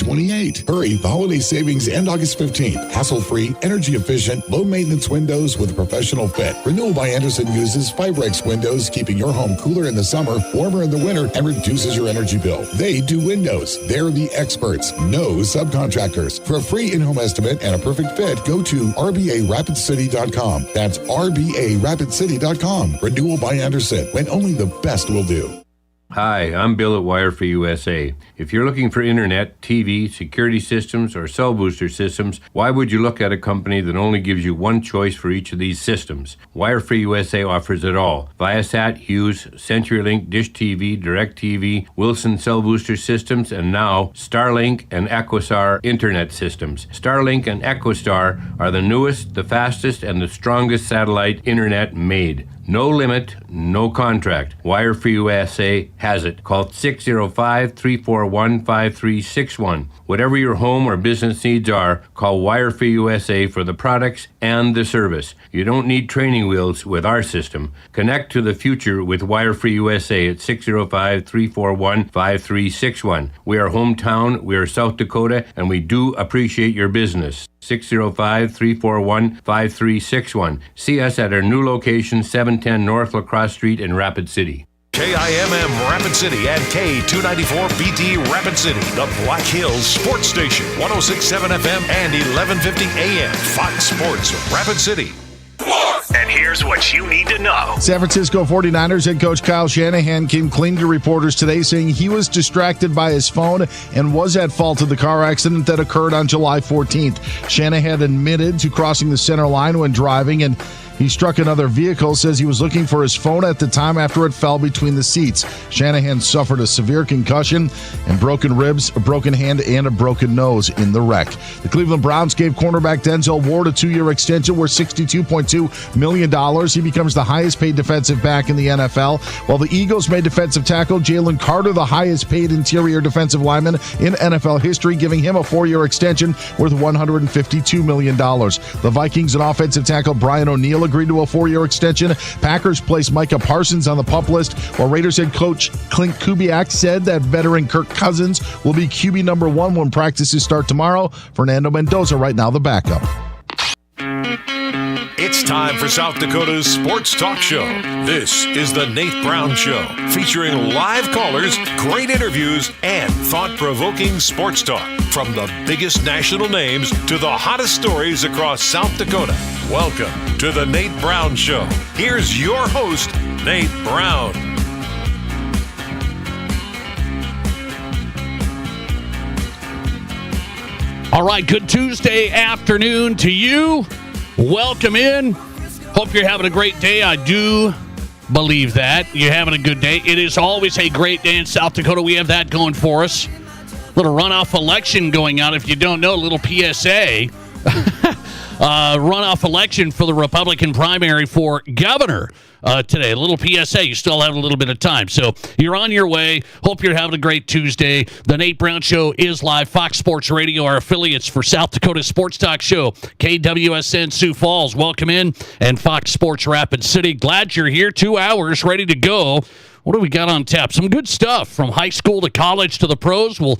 28. Hurry, the holiday savings end August 15th. Hassle-free, energy-efficient, low-maintenance windows with a professional fit. Renewal by Andersen uses Fiberex windows, keeping your home cooler in the summer, warmer in the winter, and reduces your energy bill. They do windows. They're the experts. No subcontractors. For a free in-home estimate and a perfect fit, go to RBARapidCity.com. That's RBARapidCity.com. Renewal by Andersen, when only the best will do. Hi, I'm Bill at Wire for USA. If you're looking for internet, TV, security systems, or cell booster systems, why would you look at a company that only gives you one choice for each of these systems? Wire for USA offers it all. Viasat, Hughes, CenturyLink, Dish TV, DirecTV, Wilson cell booster systems, and now Starlink and EchoStar internet systems. Starlink and EchoStar are the newest, the fastest, and the strongest satellite internet made. No limit, no contract. Wire for USA has it. Call 605-341-5361. Whatever your home or business needs are, call Wire for USA for the products and the service. You don't need training wheels with our system. Connect to the future with Wire for USA at 605-341-5361. We are hometown, we are South Dakota, and we do appreciate your business. 605-341-5361. See us at our new location, 710 North La Crosse Street in Rapid City. KIMM Rapid City and K294BT Rapid City, the Black Hills Sports Station, 106.7 FM and 1150 AM, Fox Sports Rapid City. And here's what you need to know. San Francisco 49ers head coach Kyle Shanahan came clean to reporters today, saying he was distracted by his phone and was at fault of the car accident that occurred on July 14th. Shanahan admitted to crossing the center line when driving, and he struck another vehicle, says he was looking for his phone at the time after it fell between the seats. Shanahan suffered a severe concussion and broken ribs, a broken hand, and a broken nose in the wreck. The Cleveland Browns gave cornerback Denzel Ward a 2-year extension worth $62.2 million. He becomes the highest paid defensive back in the NFL, while the Eagles made defensive tackle Jalen Carter the highest paid interior defensive lineman in NFL history, giving him a 4-year extension worth $152 million. The Vikings and offensive tackle Brian O'Neill agreed to a 4-year extension. Packers placed Micah Parsons on the PUP list, while Raiders head coach Clint Kubiak said that veteran Kirk Cousins will be QB number 1 when practices start tomorrow. Fernando Mendoza right now the backup. It's time for South Dakota's Sports Talk Show. This is the Nate Brown Show, featuring live callers, great interviews, and thought-provoking sports talk. From the biggest national names to the hottest stories across South Dakota. Welcome to the Nate Brown Show. Here's your host, Nate Brown. All right, good Tuesday afternoon to you. Welcome in. Hope you're having a great day. I do believe that. You're having a good day. It is always a great day in South Dakota. We have that going for us. Little runoff election going on. If you don't know, a little PSA. Runoff election for the Republican primary for governor today. A little PSA. You still have a little bit of time. So you're on your way. Hope you're having a great Tuesday. The Nate Brown Show is live. Fox Sports Radio, our affiliates for South Dakota Sports Talk Show. KWSN Sioux Falls, welcome in. And Fox Sports Rapid City. Glad you're here. 2 hours ready to go. What do we got on tap? Some good stuff from high school to college to the pros. We'll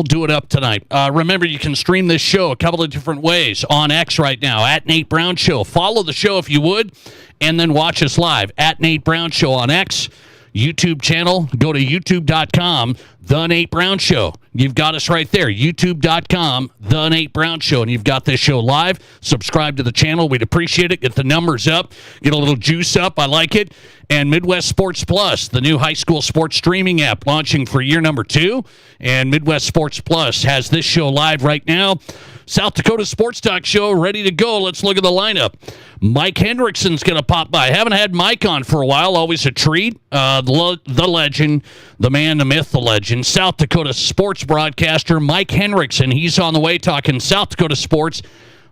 do it up tonight. Remember, you can stream this show a couple of different ways on X right now, at Nate Brown Show. Follow the show if you would, and then watch us live at Nate Brown Show on X. YouTube channel, go to youtube.com, The Nate Brown Show. You've got us right there, youtube.com, The Nate Brown Show, and you've got this show live. Subscribe to the channel. We'd appreciate it. Get the numbers up. Get a little juice up. I like it. And Midwest Sports Plus, the new high school sports streaming app launching for year number 2. And Midwest Sports Plus has this show live right now. South Dakota Sports Talk Show ready to go. Let's look at the lineup. Mike Hendrickson's going to pop by. Haven't had Mike on for a while. Always a treat. The legend, the man, the myth, the legend. South Dakota sports broadcaster Mike Hendrickson. He's on the way talking South Dakota sports.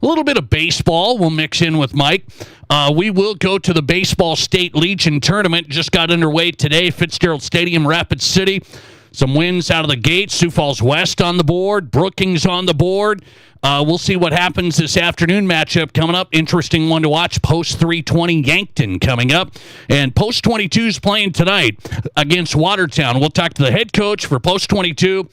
A little bit of baseball we'll mix in with Mike. We will go to the Baseball State Legion Tournament. Just got underway today. Fitzgerald Stadium, Rapid City. Some wins out of the gate. Sioux Falls West on the board. Brookings on the board. We'll see what happens this afternoon matchup coming up. Interesting one to watch. Post 320 Yankton coming up. And Post 22 is playing tonight against Watertown. We'll talk to the head coach for Post 22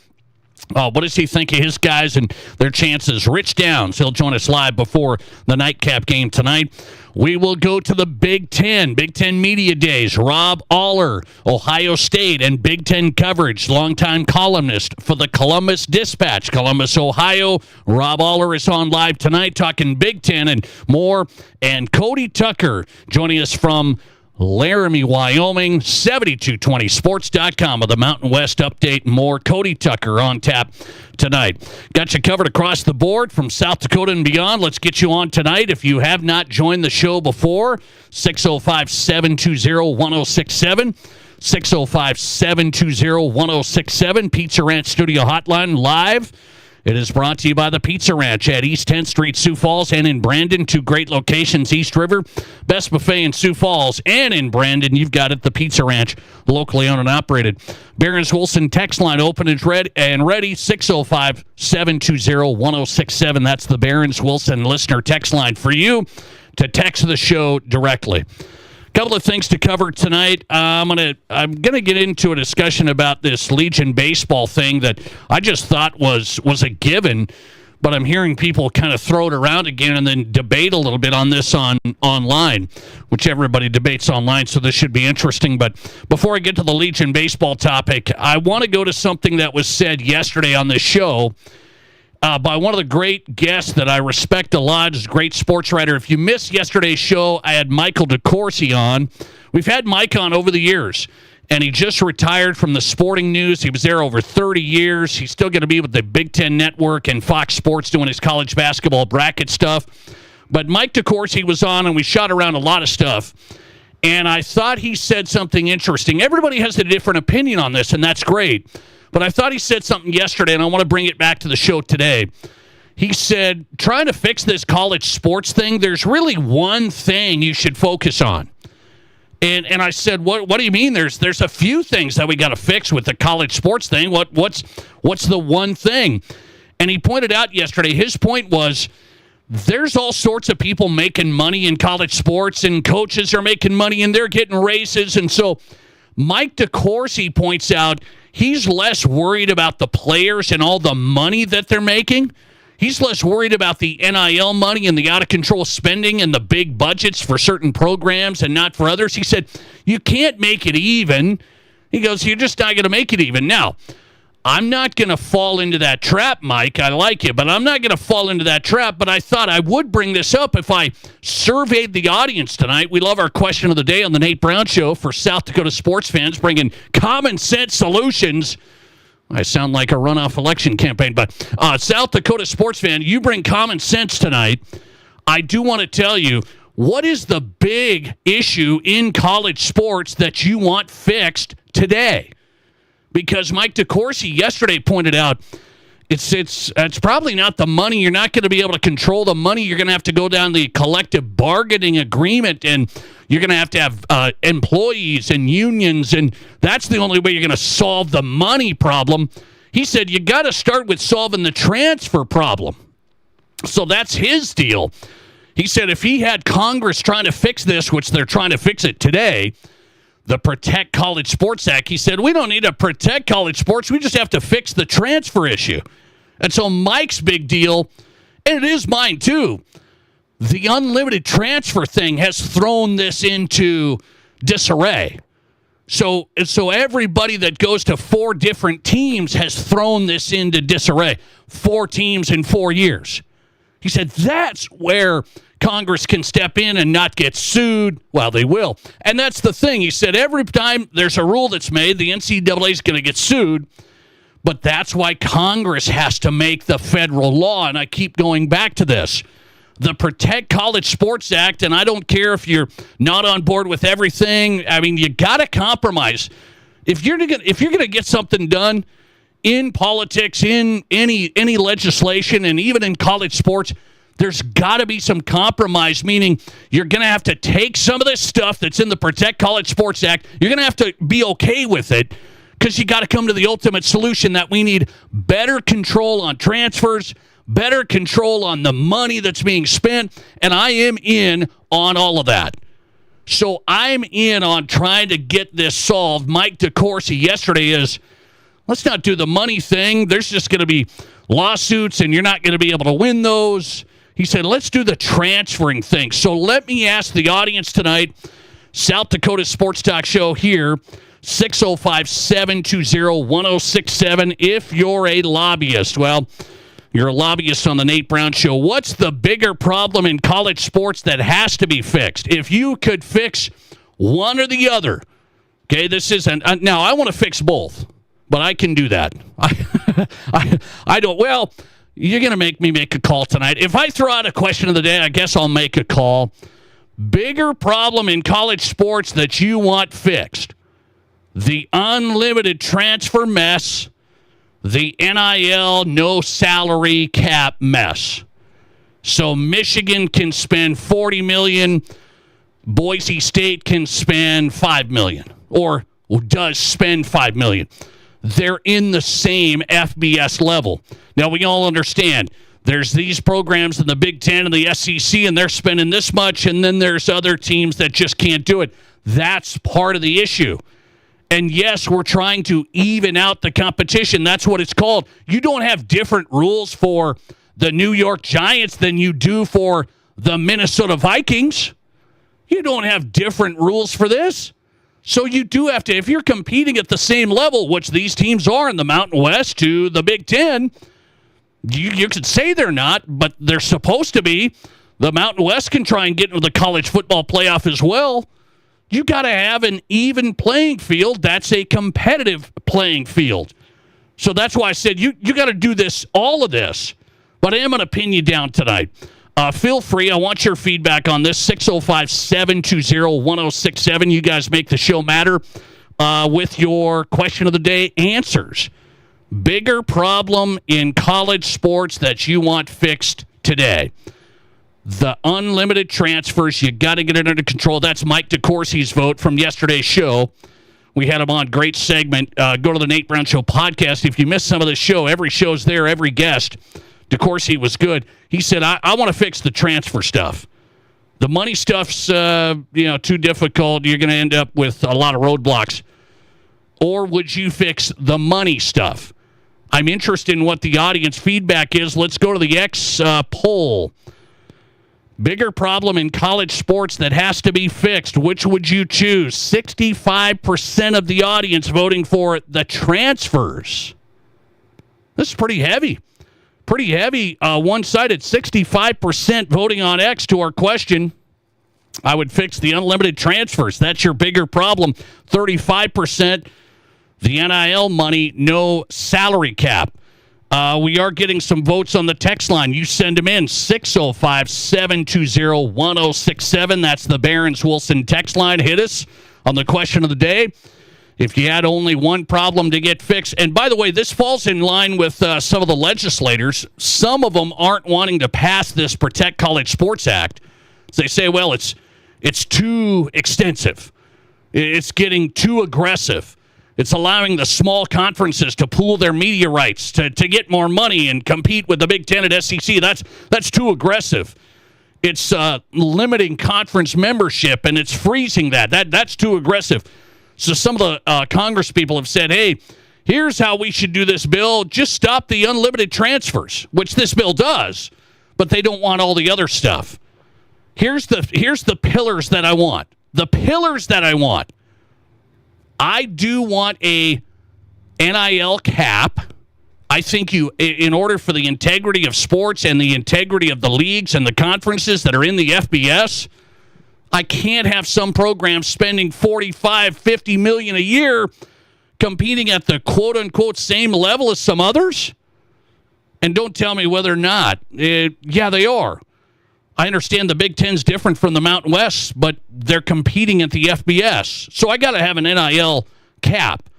What does he think of his guys and their chances? Rich Downs, he'll join us live before the nightcap game tonight. We will go to the Big Ten Media Days. Rob Aller, Ohio State and Big Ten coverage, longtime columnist for the Columbus Dispatch, Columbus, Ohio. Rob Aller is on live tonight talking Big Ten and more. And Cody Tucker joining us from Laramie, Wyoming, 7220sports.com with the Mountain West update and more. Cody Tucker on tap tonight. Got you covered across the board from South Dakota and beyond. Let's get you on tonight. If you have not joined the show before, 605-720-1067. 605-720-1067. Pizza Ranch Studio Hotline live. It is brought to you by the Pizza Ranch at East 10th Street, Sioux Falls, and in Brandon. Two great locations, East River. Best buffet in Sioux Falls and in Brandon. You've got it, the Pizza Ranch, locally owned and operated. Barron's Wilson text line open and ready, 605-720-1067. That's the Barron's Wilson listener text line for you to text the show directly. Couple of things to cover tonight. I'm gonna get into a discussion about this Legion baseball thing that I just thought was a given, but I'm hearing people kind of throw it around again and then debate a little bit on this online, which everybody debates online, so this should be interesting. But before I get to the Legion baseball topic, I want to go to something that was said yesterday on this show by one of the great guests that I respect a lot, is a great sports writer. If you missed yesterday's show, I had Michael DeCourcy on. We've had Mike on over the years, and he just retired from the Sporting News. He was there over 30 years. He's still going to be with the Big Ten Network and Fox Sports doing his college basketball bracket stuff. But Mike DeCourcy was on, and we shot around a lot of stuff. And I thought he said something interesting. Everybody has a different opinion on this, and that's great. But I thought he said something yesterday, and I want to bring it back to the show today. He said, trying to fix this college sports thing, there's really one thing you should focus on. And I said, what do you mean? There's a few things that we got to fix with the college sports thing. What's the one thing? And he pointed out yesterday, his point was, there's all sorts of people making money in college sports, and coaches are making money, and they're getting raises. And so Mike DeCourcy points out he's less worried about the players and all the money that they're making. He's less worried about the NIL money and the out-of-control spending and the big budgets for certain programs and not for others. He said, you can't make it even. He goes, you're just not going to make it even. Now, I'm not going to fall into that trap, Mike. I like you, but I'm not going to fall into that trap. But I thought I would bring this up if I surveyed the audience tonight. We love our question of the day on the Nate Brown Show for South Dakota sports fans, bringing common sense solutions. I sound like a runoff election campaign, but South Dakota sports fan, you bring common sense tonight. I do want to tell you, what is the big issue in college sports that you want fixed today? Because Mike DeCourcy yesterday pointed out it's probably not the money. You're not going to be able to control the money. You're going to have to go down the collective bargaining agreement, and you're going to have employees and unions, and that's the only way you're going to solve the money problem. He said you got to start with solving the transfer problem. So that's his deal. He said if he had Congress trying to fix this, which they're trying to fix it today, the Protect College Sports Act, he said, we don't need to protect college sports. We just have to fix the transfer issue. And so Mike's big deal, and it is mine too, the unlimited transfer thing has thrown this into disarray. So everybody that goes to 4 different teams has thrown this into disarray. 4 teams in 4 years. He said that's where Congress can step in and not get sued. Well, they will. And that's the thing. He said every time there's a rule that's made, the NCAA is going to get sued. But that's why Congress has to make the federal law. And I keep going back to this. The Protect College Sports Act, and I don't care if you're not on board with everything. I mean, you got to compromise. If you're going to get something done in politics, in any legislation, and even in college sports, there's got to be some compromise, meaning you're going to have to take some of this stuff that's in the Protect College Sports Act. You're going to have to be okay with it because you got to come to the ultimate solution that we need better control on transfers, better control on the money that's being spent, and I am in on all of that. So I'm in on trying to get this solved. Mike DeCourcy yesterday is, Let's not do the money thing. There's just going to be lawsuits, and you're not going to be able to win those. He said, let's do the transferring thing. So let me ask the audience tonight, South Dakota Sports Talk Show here, 605-720-1067. If you're a lobbyist, well, you're a lobbyist on the Nate Brown Show. What's the bigger problem in college sports that has to be fixed? If you could fix one or the other, okay, this isn't, now I want to fix both, but I can do that. I don't, well, you're going to make me make a call tonight. If I throw out a question of the day, I guess I'll make a call. Bigger problem in college sports that you want fixed: the unlimited transfer mess, the NIL no salary cap mess. So Michigan can spend $40 million, Boise State can spend $5 million, or does spend $5 million. They're in the same FBS level. Now, we all understand there's these programs in the Big Ten and the SEC, and they're spending this much, and then there's other teams that just can't do it. That's part of the issue. And yes, we're trying to even out the competition. That's what it's called. You don't have different rules for the New York Giants than you do for the Minnesota Vikings. You don't have different rules for this. So you do have to, if you're competing at the same level, which these teams are in the Mountain West to the Big Ten, you could say they're not, but they're supposed to be. The Mountain West can try and get into the college football playoff as well. You got to have an even playing field. That's a competitive playing field. So that's why I said you got to do this, all of this. But I am going to pin you down tonight. Feel free. I want your feedback on this. 605-720-1067. You guys make the show matter with your question of the day answers. Bigger problem in college sports that you want fixed today: the unlimited transfers. You got to get it under control. That's Mike DeCourcy's vote from yesterday's show. We had him on. Great segment. Go to the Nate Brown Show podcast. If you missed some of the show, every show's there, every guest. DeCourcy was good. He said, I want to fix the transfer stuff. The money stuff's too difficult. You're going to end up with a lot of roadblocks. Or would you fix the money stuff? I'm interested in what the audience feedback is. Let's go to the X poll. Bigger problem in college sports that has to be fixed. Which would you choose? 65% of the audience voting for the transfers. This is pretty heavy. Pretty heavy, one-sided. 65% voting on X to our question. I would fix the unlimited transfers. That's your bigger problem. 35%, the NIL money, no salary cap. We are getting some votes on the text line. You send them in, 605-720-1067. That's the Barron's Wilson text line. Hit us on the question of the day. If you had only one problem to get fixed. And by the way, this falls in line with some of the legislators. Some of them aren't wanting to pass this Protect College Sports Act. So they say, well, it's too extensive. It's getting too aggressive. It's allowing the small conferences to pool their media rights to get more money and compete with the Big Ten and SEC. That's too aggressive. It's limiting conference membership, and it's freezing that. That's too aggressive. So some of the Congress people have said, hey, here's how we should do this bill. Just stop the unlimited transfers, which this bill does, but they don't want all the other stuff. Here's the pillars that I want. The pillars that I want. I do want a NIL cap. I think in order for the integrity of sports and the integrity of the leagues and the conferences that are in the FBS, I can't have some programs spending $45, $50 million a year competing at the quote-unquote same level as some others. And don't tell me whether or not. Yeah, they are. I understand the Big Ten's different from the Mountain West, but they're competing at the FBS. So I got to have an NIL cap.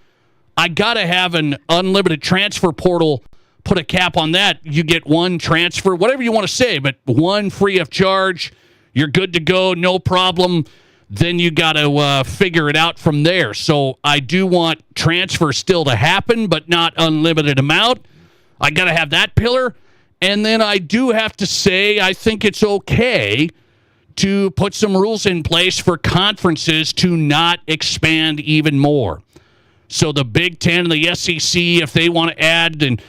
I got to have an unlimited transfer portal, put a cap on that. You get one transfer, whatever you want to say, but one free of charge. You're good to go, no problem. Then you got to figure it out from there. So I do want transfer still to happen, but not unlimited amount. I got to have that pillar. And then I do have to say I think it's okay to put some rules in place for conferences to not expand even more. So the Big Ten and the SEC, if they want to add and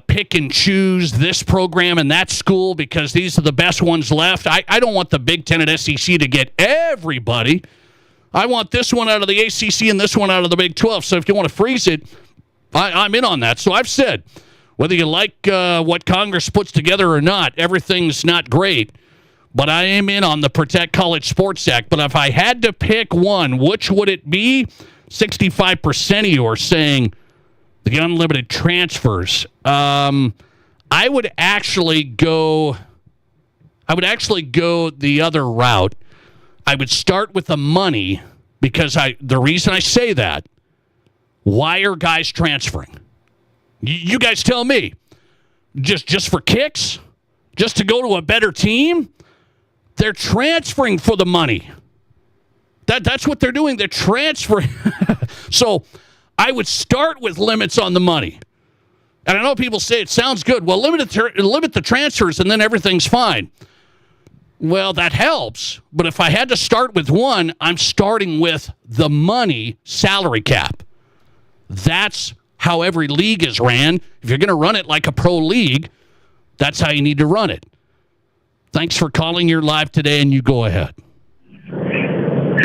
pick and choose this program and that school because these are the best ones left, I don't want the Big Ten and SEC to get everybody. I want this one out of the ACC and this one out of the Big 12. So if you want to freeze it, I'm in on that. So I've said, whether you like what Congress puts together or not, everything's not great. But I am in on the Protect College Sports Act. But if I had to pick one, which would it be? 65% of you are saying the unlimited transfers. I would actually go the other route. I would start with the money because the reason I say that, why are guys transferring? You guys tell me. Just for kicks? Just to go to a better team? They're transferring for the money. That's what they're doing. They're transferring. So I would start with limits on the money. And I know people say it sounds good. Well, limit the transfers and then everything's fine. Well, that helps. But if I had to start with one, I'm starting with the money salary cap. That's how every league is ran. If you're going to run it like a pro league, that's how you need to run it. Thanks for calling. You're live today, and you go ahead.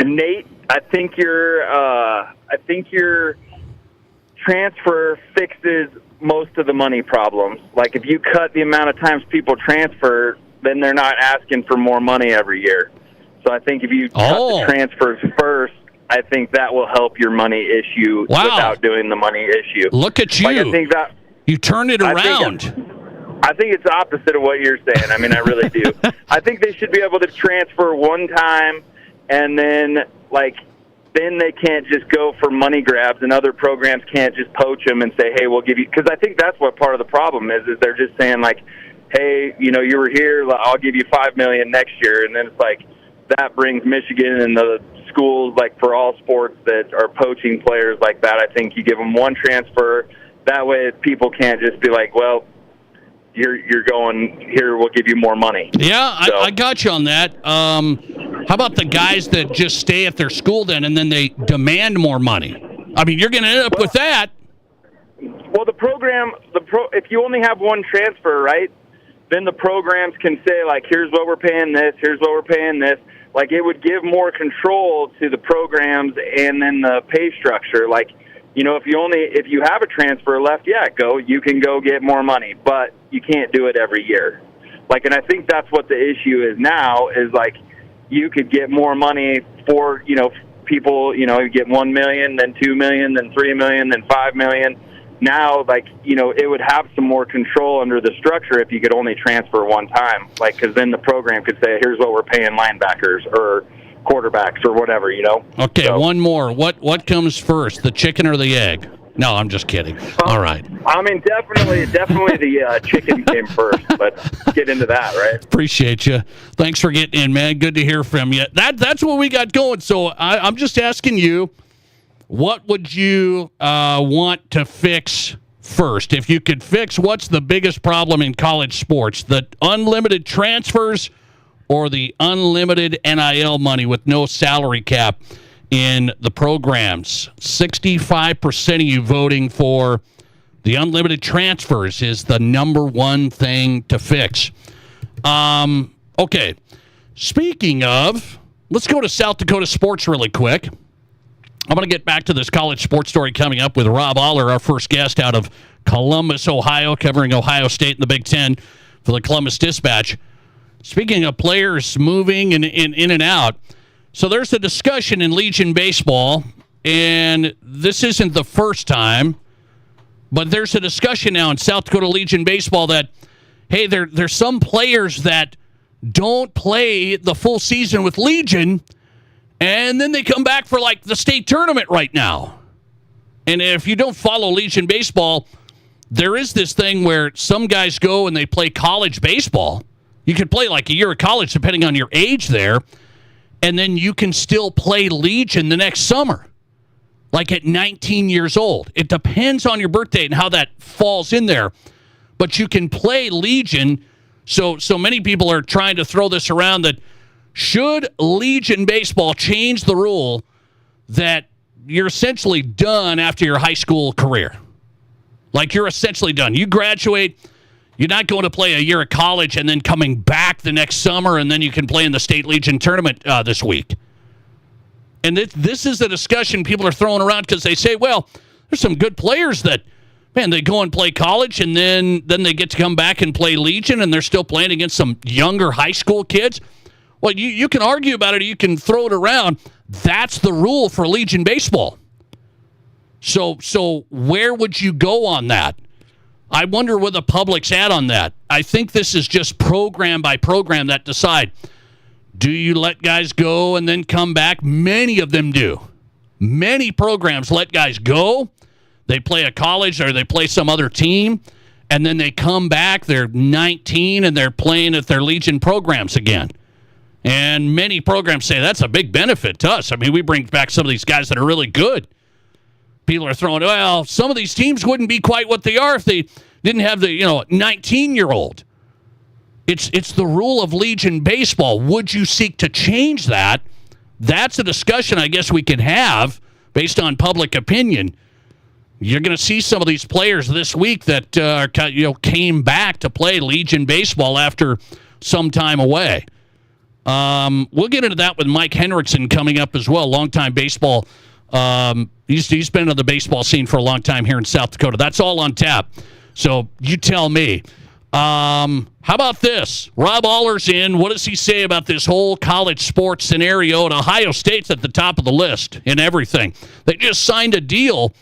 Nate, I think your transfer fixes most of the money problems. Like if you cut the amount of times people transfer, then they're not asking for more money every year. So I think if you cut the transfers first, I think that will help your money issue without doing the money issue. Look at you. I think that you turned it around. I think it's opposite of what you're saying. I mean, I really do. I think they should be able to transfer one time, and then they can't just go for money grabs, and other programs can't just poach them and say, hey, we'll give you. Because I think that's what part of the problem is they're just saying, like, hey, you were here, I'll give you $5 million next year. And then it's like that brings Michigan and the schools, like for all sports that are poaching players like that. I think you give them one transfer. That way people can't just be like, well, you're going here, we'll give you more money. Yeah, so. I got you on that. How about the guys that just stay at their school then and then they demand more money? I mean, you're going to end up with that. Well, if you only have one transfer, right, then the programs can say, like, here's what we're paying this, here's what we're paying this. Like, it would give more control to the programs and then the pay structure. Like, if you have a transfer left, you can go get more money, but you can't do it every year. Like, and I think that's what the issue is now is, like, you could get more money for, people, you get $1 million, then $2 million, then $3 million, then $5 million. Now, it would have some more control under the structure if you could only transfer one time. Like, because then the program could say, here's what we're paying linebackers or quarterbacks or whatever, Okay, so, one more. What comes first, the chicken or the egg? No, I'm just kidding. All right. I mean, definitely the chicken came first, but get into that, right? Appreciate you. Thanks for getting in, man. Good to hear from you. That's what we got going. So I'm just asking you, what would you want to fix first? If you could fix what's the biggest problem in college sports, the unlimited transfers or the unlimited NIL money with no salary cap in the programs? 65% of you voting for the unlimited transfers is the number one thing to fix. Okay. Speaking of, let's go to South Dakota sports really quick. I'm going to get back to this college sports story coming up with Rob Aller, our first guest out of Columbus, Ohio, covering Ohio State and the Big Ten for the Columbus Dispatch. Speaking of players moving in and out, so there's a discussion in Legion Baseball, and this isn't the first time, but there's a discussion now in South Dakota Legion Baseball that, hey, there's some players that don't play the full season with Legion, and then they come back for, like, the state tournament right now. And if you don't follow Legion Baseball, there is this thing where some guys go and they play college baseball. You can play like a year of college depending on your age there, and then you can still play Legion the next summer, like at 19 years old. It depends on your birthday and how that falls in there. But you can play Legion. So many people are trying to throw this around that should Legion Baseball change the rule that you're essentially done after your high school career. Like, you're essentially done. You graduate, you're not going to play a year of college and then coming back the next summer, and then you can play in the State Legion tournament this week. And this is the discussion people are throwing around because they say, well, there's some good players that, man, they go and play college, and then they get to come back and play Legion, and they're still playing against some younger high school kids. Well, you can argue about it, or you can throw it around. That's the rule for Legion baseball. So where would you go on that? I wonder where the public's at on that. I think this is just program by program that decide. Do you let guys go and then come back? Many of them do. Many programs let guys go. They play a college or they play some other team, and then they come back. They're 19, and they're playing at their Legion programs again. And many programs say that's a big benefit to us. I mean, we bring back some of these guys that are really good. People are throwing, well, some of these teams wouldn't be quite what they are if they didn't have the 19-year-old. It's the rule of Legion baseball. Would you seek to change that? That's a discussion I guess we can have based on public opinion. You're going to see some of these players this week that came back to play Legion baseball after some time away. We'll get into that with Mike Henriksen coming up as well, longtime baseball. He's been on the baseball scene for a long time here in South Dakota. That's all on tap. So you tell me. How about this? Rob Allers in. What does he say about this whole college sports scenario? And Ohio State's at the top of the list in everything. They just signed a deal,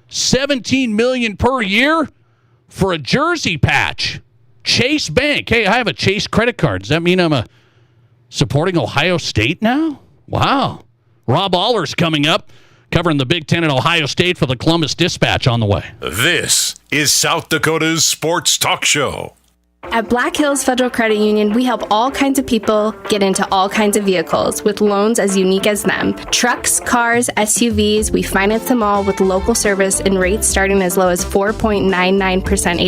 $17 million per year for a jersey patch. Chase Bank. Hey, I have a Chase credit card. Does that mean I'm supporting Ohio State now? Wow. Rob Allers coming up, covering the Big Ten in Ohio State for the Columbus Dispatch on the way. This is South Dakota's Sports Talk Show. At Black Hills Federal Credit Union, we help all kinds of people get into all kinds of vehicles with loans as unique as them. Trucks, cars, SUVs, we finance them all with local service and rates starting as low as 4.99%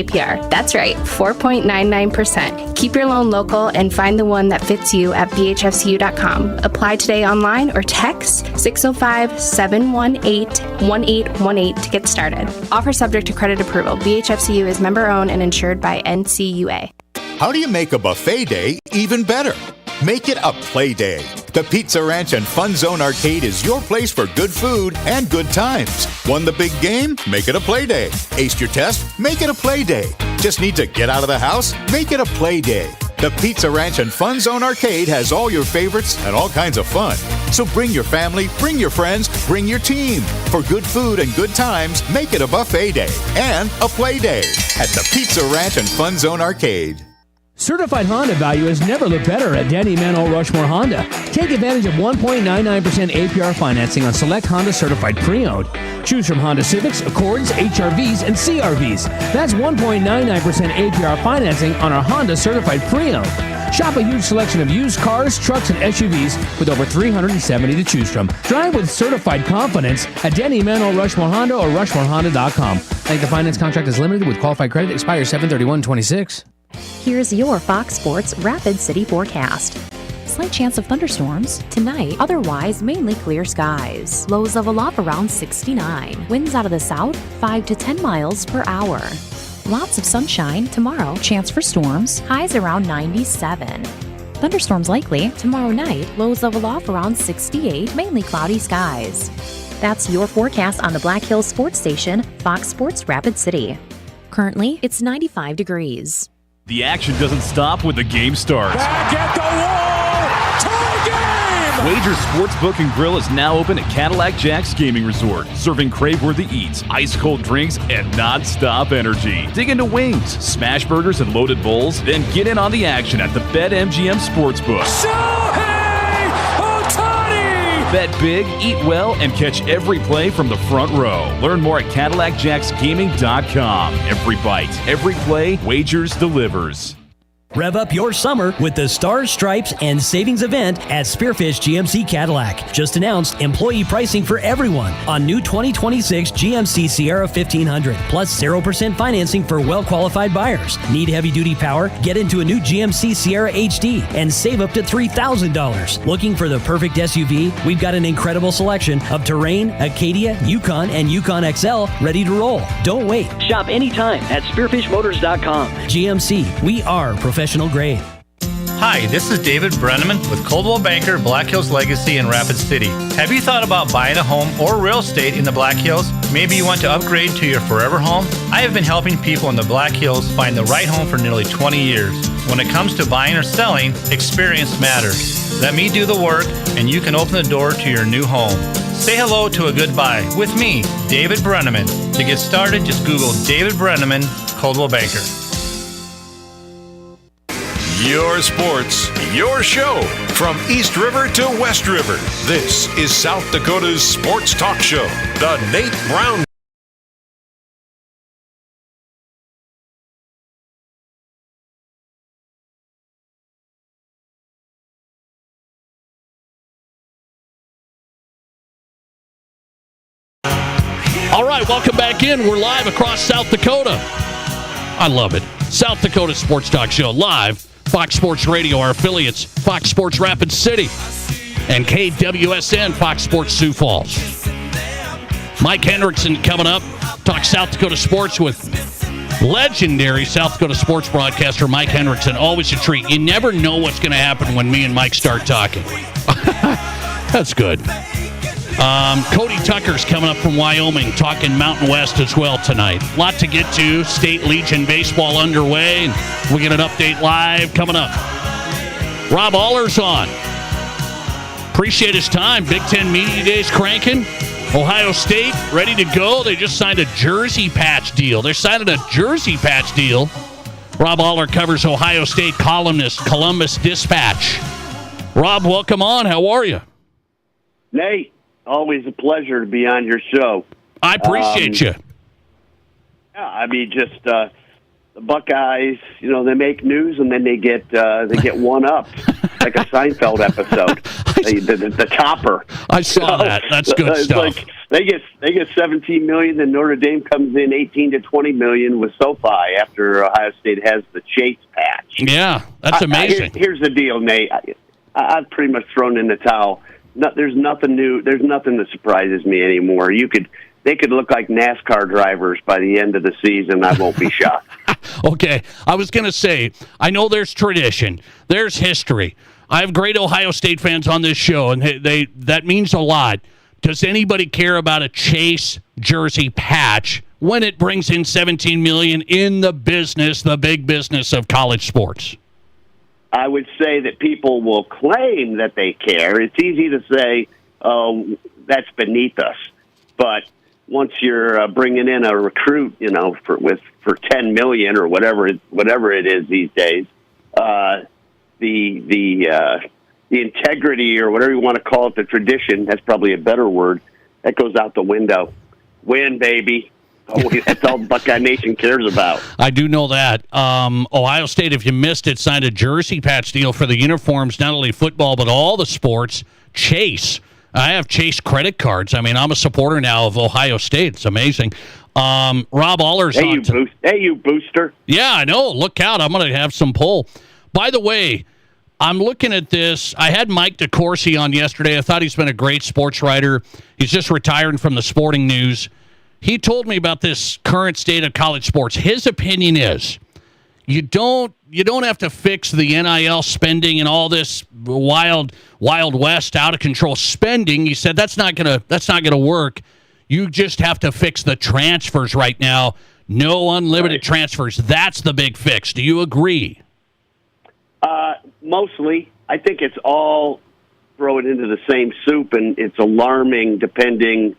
APR. That's right, 4.99%. Keep your loan local and find the one that fits you at bhfcu.com. Apply today online or text 605-718-1818 to get started. Offer subject to credit approval. BHFCU is member owned and insured by NCUA. How do you make a buffet day even better? Make it a play day. The Pizza Ranch and Fun Zone Arcade is your place for good food and good times. Won the big game? Make it a play day. Aced your test? Make it a play day. Just need to get out of the house? Make it a play day. The Pizza Ranch and Fun Zone Arcade has all your favorites and all kinds of fun. So bring your family, bring your friends, bring your team. For good food and good times, make it a buffet day and a play day at the Pizza Ranch and Fun Zone Arcade. Certified Honda value has never looked better at Danny Manuel Rushmore Honda. Take advantage of 1.99% APR financing on select Honda certified pre-owned. Choose from Honda Civics, Accords, HRVs, and CRVs. That's 1.99% APR financing on our Honda certified pre-owned. Shop a huge selection of used cars, trucks, and SUVs with over 370 to choose from. Drive with certified confidence at Danny Manuel Rushmore Honda or RushmoreHonda.com. I think the finance contract is limited with qualified credit. Expires 7/31/26. Here's your Fox Sports Rapid City forecast. Slight chance of thunderstorms tonight, otherwise mainly clear skies. Lows level off around 69. Winds out of the south 5 to 10 miles per hour. Lots of sunshine tomorrow, chance for storms, highs around 97. Thunderstorms likely tomorrow night, lows level off around 68, mainly cloudy skies. That's your forecast on the Black Hills Sports Station, Fox Sports Rapid City. Currently, it's 95 degrees. The action doesn't stop when the game starts. Back at the wall! Tie game! Wager Sportsbook and Grill is now open at Cadillac Jack's Gaming Resort, serving crave-worthy eats, ice-cold drinks, and non-stop energy. Dig into wings, smash burgers, and loaded bowls, then get in on the action at the BetMGM Sportsbook. Bet big, eat well, and catch every play from the front row. Learn more at CadillacJacksGaming.com. Every bite, every play, Wagers delivers. Rev up your summer with the Stars, Stripes, and Savings event at Spearfish GMC Cadillac. Just announced employee pricing for everyone on new 2026 GMC Sierra 1500, plus 0% financing for well-qualified buyers. Need heavy-duty power? Get into a new GMC Sierra HD and save up to $3,000. Looking for the perfect SUV? We've got an incredible selection of Terrain, Acadia, Yukon, and Yukon XL ready to roll. Don't wait. Shop anytime at SpearfishMotors.com. GMC, we are professional grade. Hi, this is David Brenneman with Coldwell Banker, Black Hills Legacy in Rapid City. Have you thought about buying a home or real estate in the Black Hills? Maybe you want to upgrade to your forever home? I have been helping people in the Black Hills find the right home for nearly 20 years. When it comes to buying or selling, experience matters. Let me do the work, and you can open the door to your new home. Say hello to a good buy with me, David Brenneman. To get started, just Google David Brenneman, Coldwell Banker. Your sports, your show. From East River to West River, this is South Dakota's sports talk show, The Nate Brown. All right, welcome back in. We're live across South Dakota. I love it. South Dakota Sports Talk Show live. Fox Sports Radio, our affiliates, Fox Sports Rapid City, and KWSN, Fox Sports Sioux Falls. Mike Hendrickson coming up. Talk South Dakota sports with legendary South Dakota sports broadcaster Mike Hendrickson. Always a treat. You never know what's going to happen when me and Mike start talking. That's good. Cody Tucker's coming up from Wyoming, talking Mountain West as well tonight. A lot to get to. State Legion baseball underway, and we get an update live coming up. Rob Allers on. Appreciate his time. Big Ten Media Days cranking. Ohio State ready to go. They just signed a jersey patch deal. They're signing a jersey patch deal. Rob Aller covers Ohio State columnist, Columbus Dispatch. Rob, welcome on. How are you? Nate, always a pleasure to be on your show. I appreciate you. Yeah, I mean, just the Buckeyes, they make news and then they get one up, like a Seinfeld episode. The topper. I saw that. That's good stuff. Like they get $17 million, then Notre Dame comes in $18 to $20 million with SoFi after Ohio State has the Chase patch. Yeah, that's amazing. Here's the deal, Nate. I've pretty much thrown in the towel. There's nothing new. There's nothing that surprises me anymore. They could look like NASCAR drivers by the end of the season. I won't be shocked. Okay. I was going to say, I know there's tradition. There's history. I have great Ohio State fans on this show, and that means a lot. Does anybody care about a Chase jersey patch when it brings in $17 million in the big business of college sports? I would say that people will claim that they care. It's easy to say, oh, that's beneath us. But once you're bringing in a recruit, for $10 million or whatever it is these days, the integrity or whatever you want to call it, the tradition, that's probably a better word, that goes out the window. Win, baby. That's all Buckeye Nation cares about. I do know that. Ohio State, if you missed it, signed a jersey patch deal for the uniforms, not only football, but all the sports. Chase. I have Chase credit cards. I mean, I'm a supporter now of Ohio State. It's amazing. Rob Allers on. Hey, you booster. Yeah, I know. Look out. I'm going to have some pull. By the way, I'm looking at this. I had Mike DeCourcy on yesterday. I thought he's been a great sports writer. He's just retiring from the Sporting News. He told me about this current state of college sports. His opinion is you don't have to fix the NIL spending and all this wild west out of control spending. He said that's not gonna work. You just have to fix the transfers right now. No unlimited transfers. That's the big fix. Do you agree? Mostly. I think it's all thrown into the same soup, and it's alarming depending.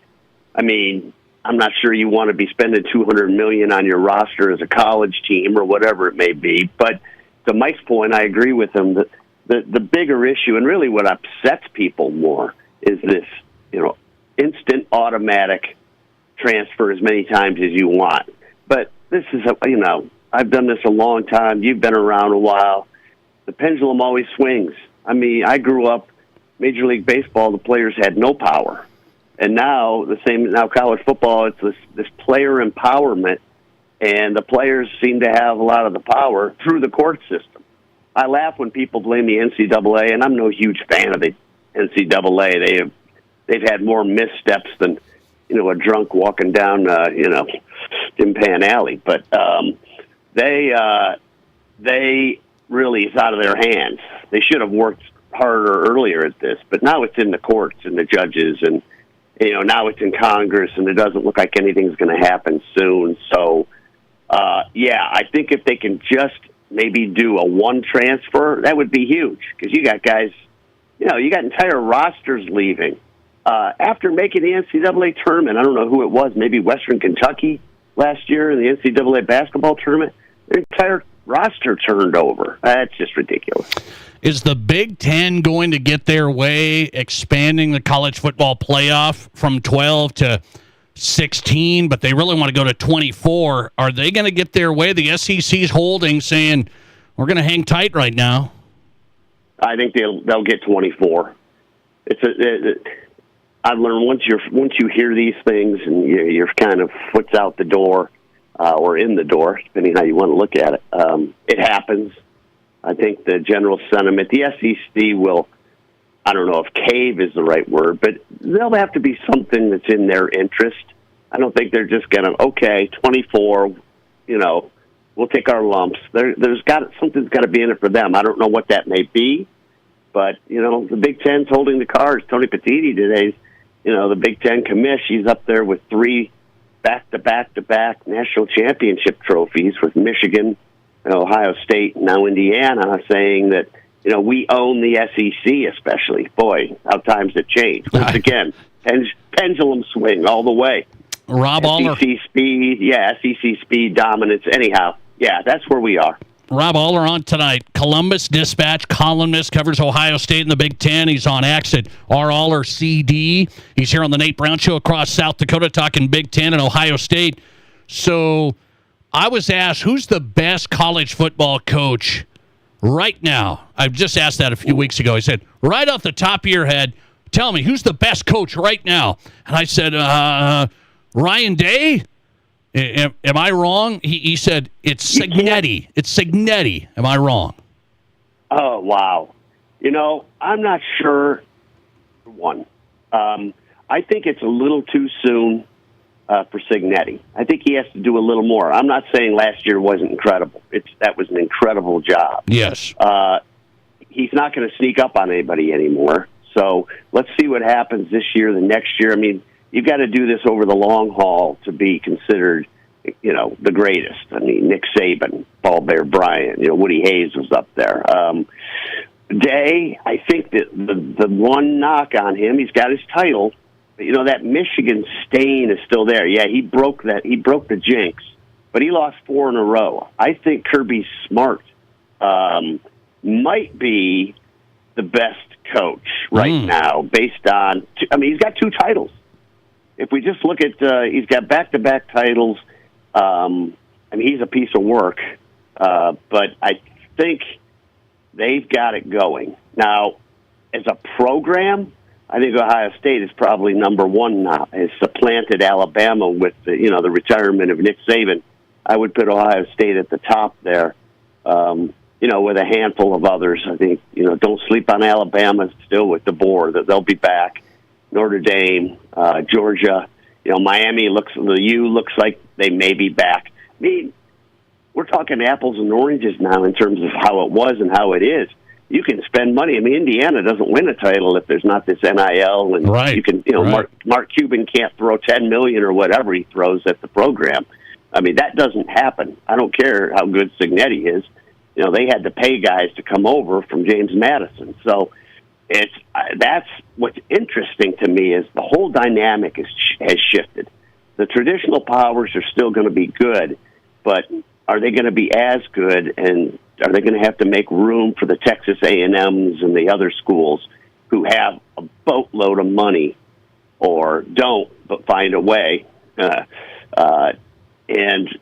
I mean, I'm not sure you want to be spending $200 million on your roster as a college team or whatever it may be. But to Mike's point, I agree with him. The bigger issue, and really what upsets people more, is this, instant automatic transfer as many times as you want. But this is, I've done this a long time. You've been around a while. The pendulum always swings. I mean, I grew up Major League Baseball. The players had no power, and now college football. It's this player empowerment, and the players seem to have a lot of the power through the court system. I laugh when people blame the NCAA, and I'm no huge fan of the NCAA. They've had more missteps than a drunk walking down Tim Pan Alley, but they really is out of their hands. They should have worked harder earlier at this, but now it's in the courts and the judges, and now it's in Congress, and it doesn't look like anything's going to happen soon. So, I think if they can just maybe do a one transfer, that would be huge, because you got guys, you got entire rosters leaving. After making the NCAA tournament, I don't know who it was, maybe Western Kentucky last year in the NCAA basketball tournament, their entire roster turned over. That's just ridiculous. Is the Big Ten going to get their way expanding the college football playoff from 12 to 16, but they really want to go to 24? Are they going to get their way? The SEC's holding, saying, we're going to hang tight right now. I think they'll get 24. I've learned once you hear these things and you're kind of foot's out the door or in the door, depending how you want to look at it. It happens. I think the general sentiment, the SEC will, I don't know if cave is the right word, but there'll have to be something that's in their interest. I don't think they're just going to, 24, we'll take our lumps. Something's got to be in it for them. I don't know what that may be, but, the Big Ten's holding the cards. Tony Petitti today, the Big Ten commish, he's up there with 3 back-to-back-to-back national championship trophies with Michigan, Ohio State, and now Indiana, saying that, we own the SEC especially. Boy, how times have changed. Once again, pendulum swing all the way. Rob Aller. SEC speed dominance. Anyhow, that's where we are. Rob Aller on tonight. Columbus Dispatch columnist, covers Ohio State in the Big Ten. He's on X at R. Aller CD. He's here on the Nate Brown Show across South Dakota talking Big Ten and Ohio State. So I was asked, who's the best college football coach right now? I just asked that a few weeks ago. He said, right off the top of your head, tell me, who's the best coach right now? And I said, Ryan Day? Am I wrong? He said, it's Cignetti. It's Cignetti. Am I wrong? Oh, wow. I'm not sure. One, I think it's a little too soon for Cignetti. I think he has to do a little more. I'm not saying last year wasn't incredible. That was an incredible job. Yes. He's not going to sneak up on anybody anymore. So let's see what happens this year, the next year. I mean, you've got to do this over the long haul to be considered, the greatest. I mean, Nick Saban, Paul Bear Bryant, Woody Hayes was up there. Day, I think that the one knock on him, he's got his title, but that Michigan stain is still there. Yeah, he broke the jinx, but he lost 4 in a row. I think Kirby Smart might be the best coach right now based on, he's got 2 titles. If we just look at, he's got back-to-back titles. He's a piece of work, but I think they've got it going. Now, as a program, I think Ohio State is probably number 1 now. Has supplanted Alabama with the retirement of Nick Saban. I would put Ohio State at the top there, with a handful of others. I think, don't sleep on Alabama still with DeBoer, that they'll be back. Notre Dame, Georgia, Miami looks like they may be back. I mean, we're talking apples and oranges now in terms of how it was and how it is. You can spend money. I mean, Indiana doesn't win a title if there's not this NIL, and you can, Mark Cuban can't throw $10 million or whatever he throws at the program. I mean, that doesn't happen. I don't care how good Cignetti is. They had to pay guys to come over from James Madison, so. That's what's interesting to me is the whole dynamic has shifted. The traditional powers are still going to be good, but are they going to be as good, and are they going to have to make room for the Texas A&Ms and the other schools who have a boatload of money or don't but find a way? And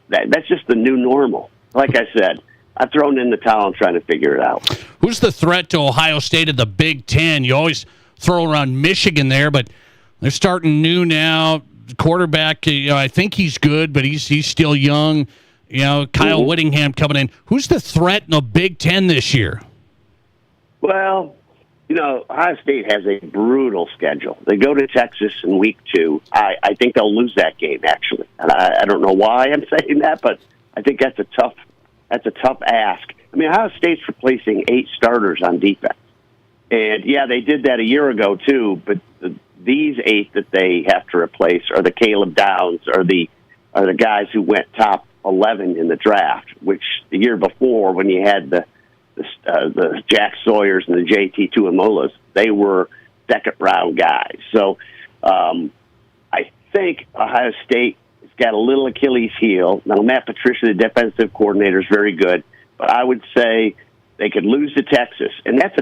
that's just the new normal. like I said, I've thrown in the towel and trying to figure it out. Who's the threat to Ohio State in the Big Ten? You always throw around Michigan there, but they're starting new now. Quarterback, I think he's good, but he's still young. Kyle Whittingham coming in. Who's the threat in the Big Ten this year? Well, Ohio State has a brutal schedule. They go to Texas in week 2. I think they'll lose that game, actually. And I don't know why I'm saying that, but I think that's a tough ask. I mean, Ohio State's replacing 8 starters on defense. And, yeah, they did that a year ago, too, but these 8 that they have to replace are the Caleb Downs, are the guys who went top 11 in the draft, which the year before when you had the Jack Sawyers and the JT Tuimulas, they were second-round guys. So I think Ohio State has got a little Achilles heel. Now, Matt Patricia, the defensive coordinator, is very good, but I would say they could lose to Texas. And that's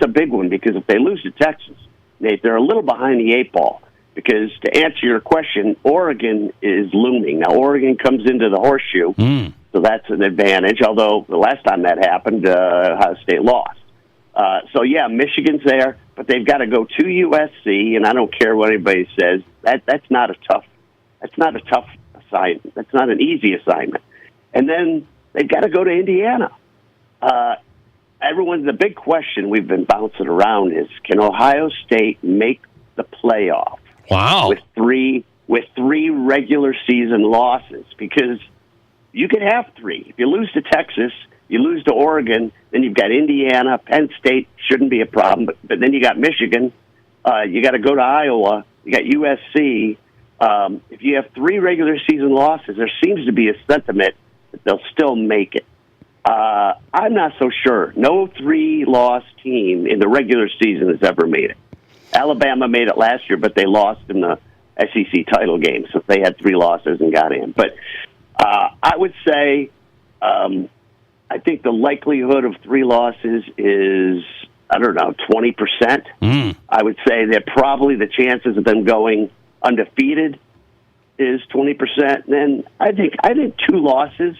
a big one, because if they lose to Texas, Nate, they're a little behind the 8 ball. Because to answer your question, Oregon is looming. Now, Oregon comes into the horseshoe, so that's an advantage, although the last time that happened, Ohio State lost. So, yeah, Michigan's there, but they've got to go to USC, and I don't care what anybody says. That's not a tough assignment. That's not an easy assignment. And then they've got to go to Indiana. The big question we've been bouncing around is, can Ohio State make the playoff? Wow. With three regular season losses, because you could have 3. If you lose to Texas, you lose to Oregon, then you've got Indiana, Penn State shouldn't be a problem, but then you got Michigan, you got to go to Iowa, you got USC. If you have 3 regular season losses, there seems to be a sentiment that they'll still make it. I'm not so sure. No 3-loss team in the regular season has ever made it. Alabama made it last year, but they lost in the SEC title game, so they had 3 losses and got in. But I would say I think the likelihood of 3 losses is, 20%. I would say that probably the chances of them going undefeated is 20%. And then I think 2 losses,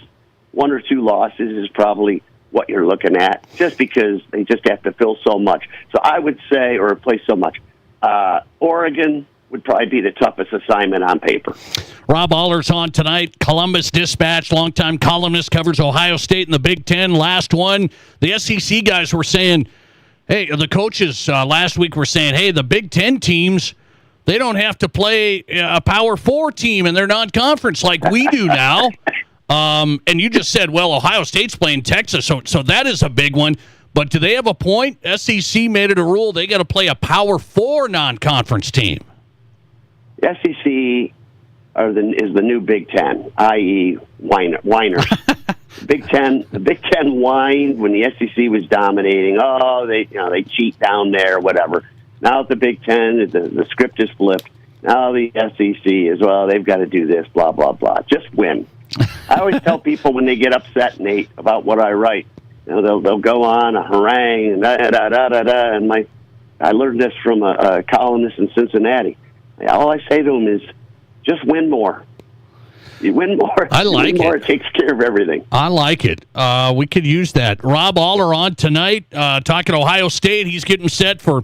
1 or 2 losses is probably what you're looking at, just because they just have to fill so much. So I would say, or replace so much, Oregon would probably be the toughest assignment on paper. Rob Allers on tonight. Columbus Dispatch, longtime columnist, covers Ohio State in the Big Ten. Last one, the SEC guys were saying, hey, the coaches last week were saying, hey, the Big Ten teams, they don't have to play a Power 4 team in their non-conference like we do now. And you just said, well, Ohio State's playing Texas, so that is a big one. But do they have a point? SEC made it a rule they got to play a Power 4 non-conference team. The SEC is the new Big Ten, i.e. whiners. The Big Ten whined when the SEC was dominating. Oh, they cheat down there, whatever. Now at the Big Ten, the script is flipped. Now the SEC is, well, they've got to do this, blah, blah, blah. Just win. I always tell people when they get upset, Nate, about what I write, they'll go on a harangue and da-da-da-da-da, and I learned this from a columnist in Cincinnati. All I say to them is, just win more. You win more. I like it. It takes care of everything. I like it. We could use that. Rob Aller on tonight, talking Ohio State. He's getting set for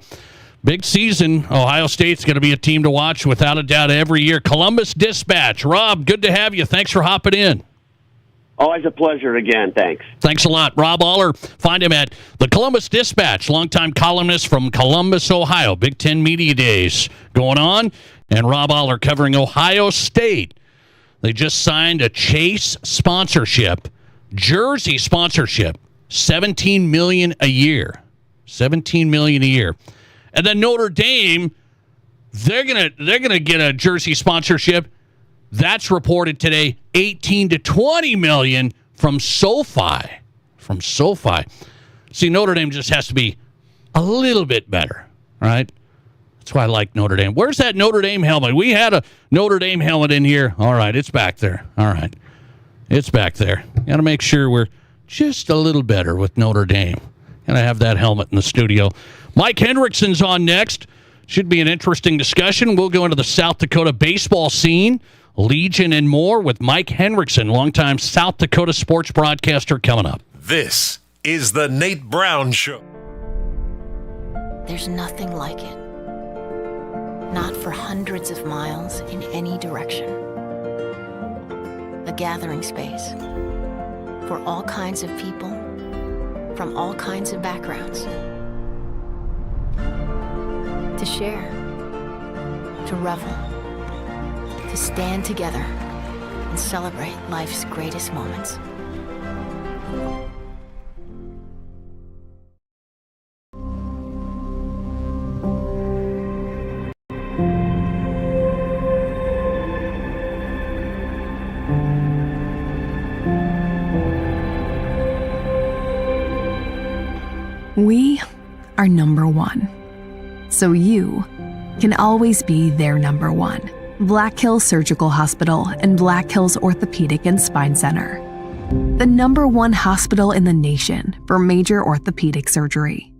big season. Ohio State's going to be a team to watch without a doubt every year. Columbus Dispatch. Rob, good to have you. Thanks for hopping in. Always a pleasure again. Thanks. Thanks a lot. Rob Aller, find him at the Columbus Dispatch, longtime columnist from Columbus, Ohio. Big Ten Media Days going on, and Rob Aller covering Ohio State. They just signed a Chase sponsorship, jersey sponsorship, $17 million a year. $17 million a year. And then Notre Dame, they're gonna get a jersey sponsorship. That's reported today, $18 to $20 million from SoFi. From SoFi. See, Notre Dame just has to be a little bit better, right? That's why I like Notre Dame. Where's that Notre Dame helmet? We had a Notre Dame helmet in here. All right, it's back there. All right, it's back there. Got to make sure we're just a little better with Notre Dame. Got to have that helmet in the studio. Mike Hendrickson's on next. Should be an interesting discussion. We'll go into the South Dakota baseball scene. Legion, and more with Mike Henriksen, longtime South Dakota sports broadcaster, coming up. This is the Nate Brown Show. There's nothing like it. Not for hundreds of miles in any direction. A gathering space for all kinds of people from all kinds of backgrounds. To share, to revel, to stand together and celebrate life's greatest moments. We are number one, so you can always be their number one. Black Hills Surgical Hospital and Black Hills Orthopedic and Spine Center. The number one hospital in the nation for major orthopedic surgery.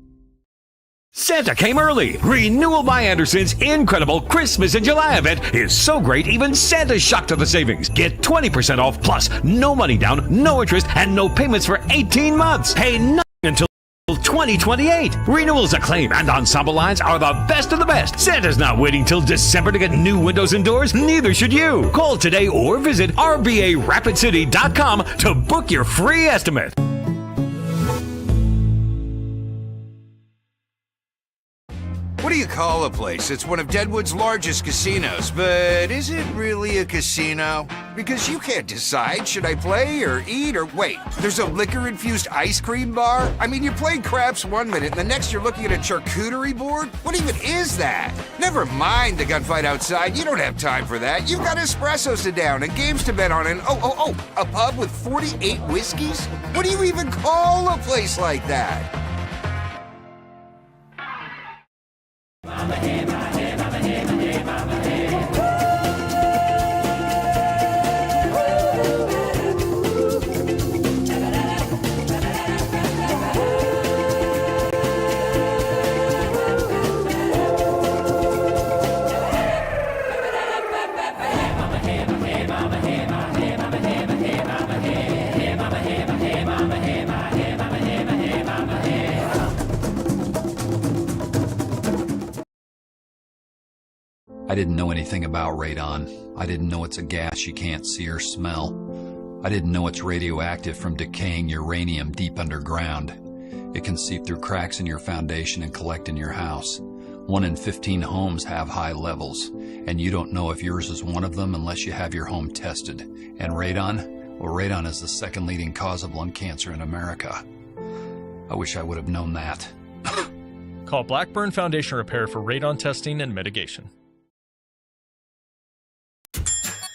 Santa came early. Renewal by Anderson's incredible Christmas in July event is so great, even Santa's shocked at the savings. Get 20% off plus no money down, no interest, and no payments for 18 months. Pay nothing until 2028. Renewals Acclaim and Ensemble lines are the best of the best. Santa's not waiting till December to get new windows and doors. Neither should you. Call today or visit RBARapidCity.com to book your free estimate. What do you call a place that's one of Deadwood's largest casinos, but is it really a casino? Because you can't decide, should I play or eat or wait, there's a liquor-infused ice cream bar? I mean, you're playing craps one minute and the next you're looking at a charcuterie board? What even is that? Never mind the gunfight outside, you don't have time for that. You've got espressos to down and games to bet on and a pub with 48 whiskeys? What do you even call a place like that? I didn't know anything about radon. I didn't know it's a gas you can't see or smell. I didn't know it's radioactive from decaying uranium deep underground. It can seep through cracks in your foundation and collect in your house. 1 in 15 homes have high levels, and you don't know if yours is one of them unless you have your home tested. And radon? Well, radon is the second leading cause of lung cancer in America. I wish I would have known that. Call Blackburn Foundation Repair for radon testing and mitigation.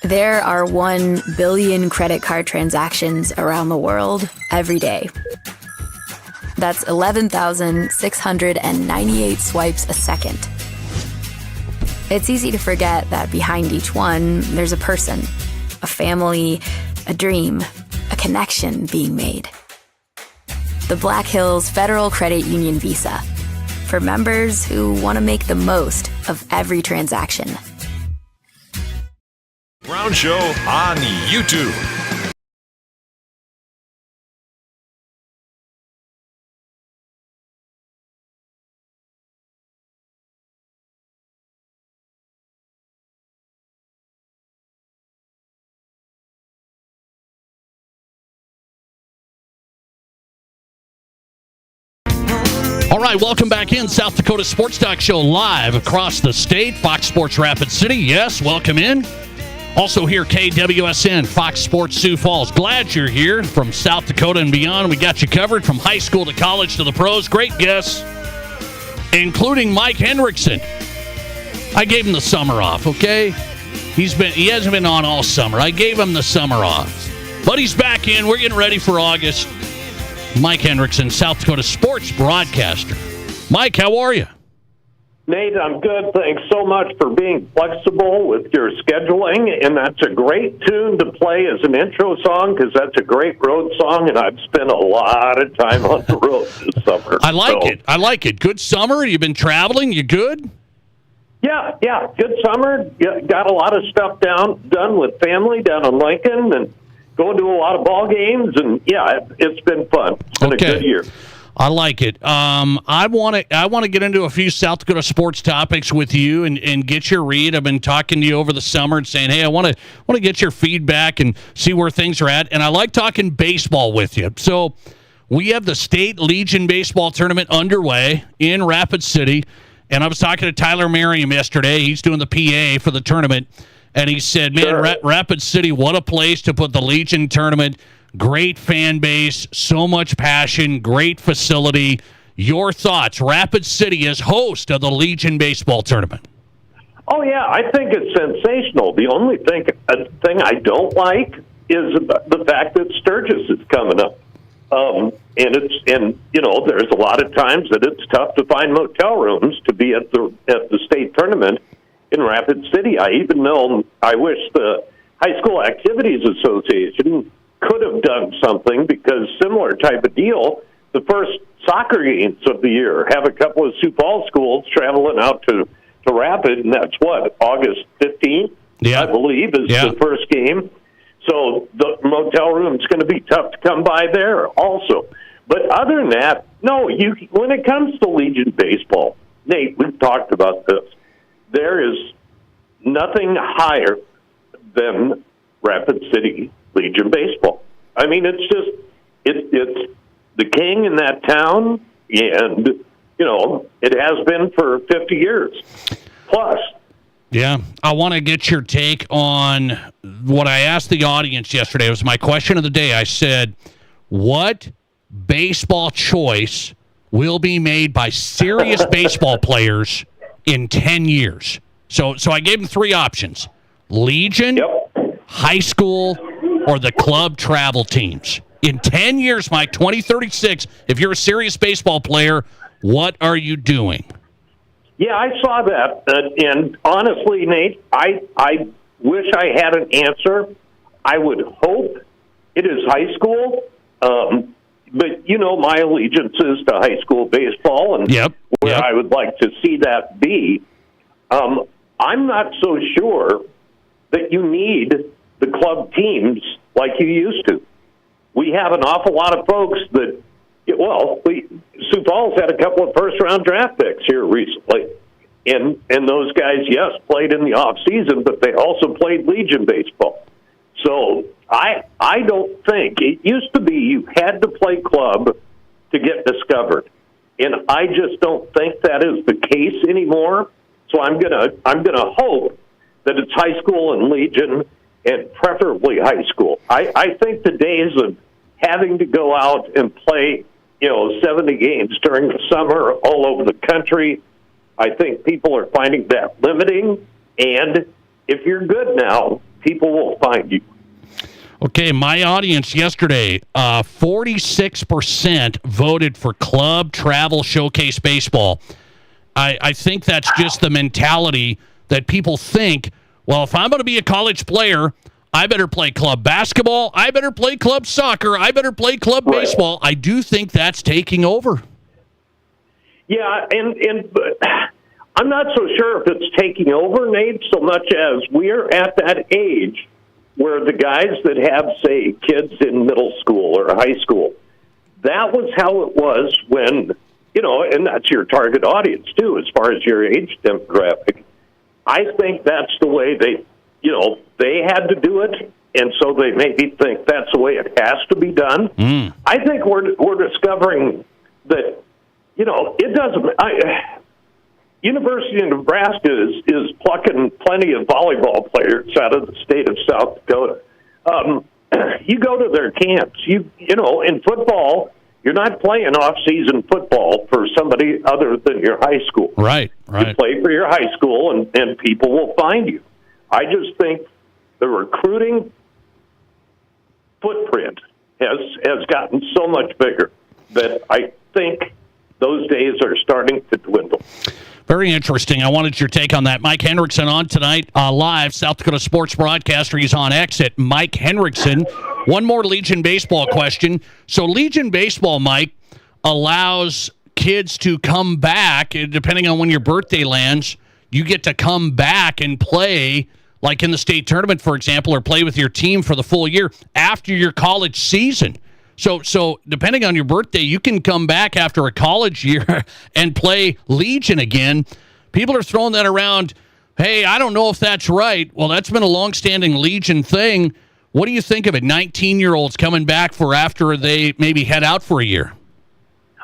There are 1 billion credit card transactions around the world every day. That's 11,698 swipes a second. It's easy to forget that behind each one, there's a person, a family, a dream, a connection being made. The Black Hills Federal Credit Union Visa, for members who want to make the most of every transaction. Brown Show on YouTube. All right, welcome back in. South Dakota Sports Talk Show live across the state. Fox Sports Rapid City. Yes, welcome in. Also here, KWSN, Fox Sports Sioux Falls. Glad you're here from South Dakota and beyond. We got you covered from high school to college to the pros. Great guests, including Mike Henriksen. I gave him the summer off, okay? He hasn't been on all summer. I gave him the summer off. But he's back in. We're getting ready for August. Mike Henriksen, South Dakota sports broadcaster. Mike, how are you? Nate, I'm good. Thanks so much for being flexible with your scheduling, and that's a great tune to play as an intro song because that's a great road song, and I've spent a lot of time on the road this summer. I like it. Good summer. You've been traveling. You good? Yeah, good summer. Got a lot of stuff done with family down in Lincoln, and going to a lot of ball games, and it's been fun. It's been a good year. I like it. I want to get into a few South Dakota sports topics with you and get your read. I've been talking to you over the summer and saying, hey, I want to get your feedback and see where things are at. And I like talking baseball with you. So we have the State Legion Baseball Tournament underway in Rapid City. And I was talking to Tyler Merriam yesterday. He's doing the PA for the tournament. And he said, man, Rapid City, what a place to put the Legion tournament. Great fan base, so much passion, great facility. Your thoughts? Rapid City is host of the Legion Baseball Tournament. Oh, yeah, I think it's sensational. The only thing I don't like is the fact that Sturgis is coming up. There's a lot of times that it's tough to find motel rooms to be at the state tournament in Rapid City. I even know I wish the High School Activities Association could have done something, because similar type of deal, the first soccer games of the year have a couple of Sioux Falls schools traveling out to Rapid, and that's August 15th, I believe, is the first game. So the motel room's going to be tough to come by there also. But other than that, no, when it comes to Legion baseball, Nate, we've talked about this. There is nothing higher than Rapid City Legion baseball. I mean, it's the king in that town, and it has been for 50 years plus. Yeah, I want to get your take on what I asked the audience yesterday. It was my question of the day. I said, what baseball choice will be made by serious baseball players in 10 years? So I gave them three options: Legion, high school, or the club travel teams. In 10 years, Mike, 2036, if you're a serious baseball player, what are you doing? Yeah, I saw that. And honestly, Nate, I wish I had an answer. I would hope it is high school. But, my allegiance is to high school baseball, and where I would like to see that be. I'm not so sure that you need the club teams like you used to. We have an awful lot of folks that, Sioux Falls had a couple of first-round draft picks here recently. And those guys, yes, played in the off-season, but they also played Legion baseball. So I don't think, it used to be you had to play club to get discovered. And I just don't think that is the case anymore. So I'm gonna hope that it's high school and Legion, and preferably high school. I think the days of having to go out and play, 70 games during the summer all over the country, I think people are finding that limiting. And if you're good now, people will find you. Okay, my audience yesterday, 46% voted for club travel showcase baseball. I think that's just the mentality that people think, well, if I'm going to be a college player, I better play club basketball, I better play club soccer, I better play club baseball. I do think that's taking over. Yeah, and I'm not so sure if it's taking over, Nate, so much as we're at that age where the guys that have, say, kids in middle school or high school, that was how it was when, and that's your target audience, too, as far as your age demographic. I think that's the way they had to do it, and so they maybe think that's the way it has to be done. I think we're discovering that, it doesn't. University of Nebraska is plucking plenty of volleyball players out of the state of South Dakota. You go to their camps. In football, you're not playing off-season football for somebody other than your high school. Right. You play for your high school, and people will find you. I just think the recruiting footprint has gotten so much bigger that I think those days are starting to dwindle. Very interesting. I wanted your take on that. Mike Henriksen on tonight, live, South Dakota sports broadcaster. He's on X at Mike Henriksen. One more Legion baseball question. So Legion baseball, Mike, allows kids to come back, depending on when your birthday lands. you get to come back and play, like in the state tournament, for example, or play with your team for the full year after your college season. So depending on your birthday, you can come back after a college year and play Legion again. People are throwing that around. Hey, I don't know if that's right. Well, that's been a long-standing Legion thing. What do you think of it? 19-year-olds coming back for after they maybe head out for a year.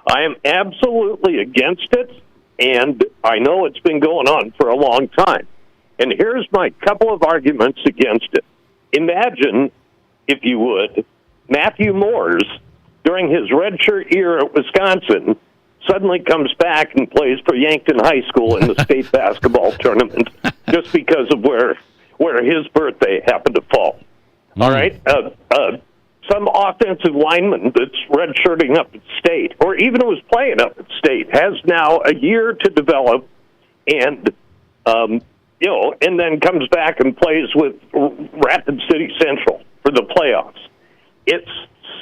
I am absolutely against it, and I know it's been going on for a long time. And here's my couple of arguments against it. Imagine, if you would, Matthew Moores, during his redshirt year at Wisconsin, suddenly comes back and plays for Yankton High School in the state basketball tournament just because of where his birthday happened to fall. All right? Some offensive lineman that's redshirting up at state, or even was playing up at state, has now a year to develop and, and then comes back and plays with Rapid City Central for the playoffs. It's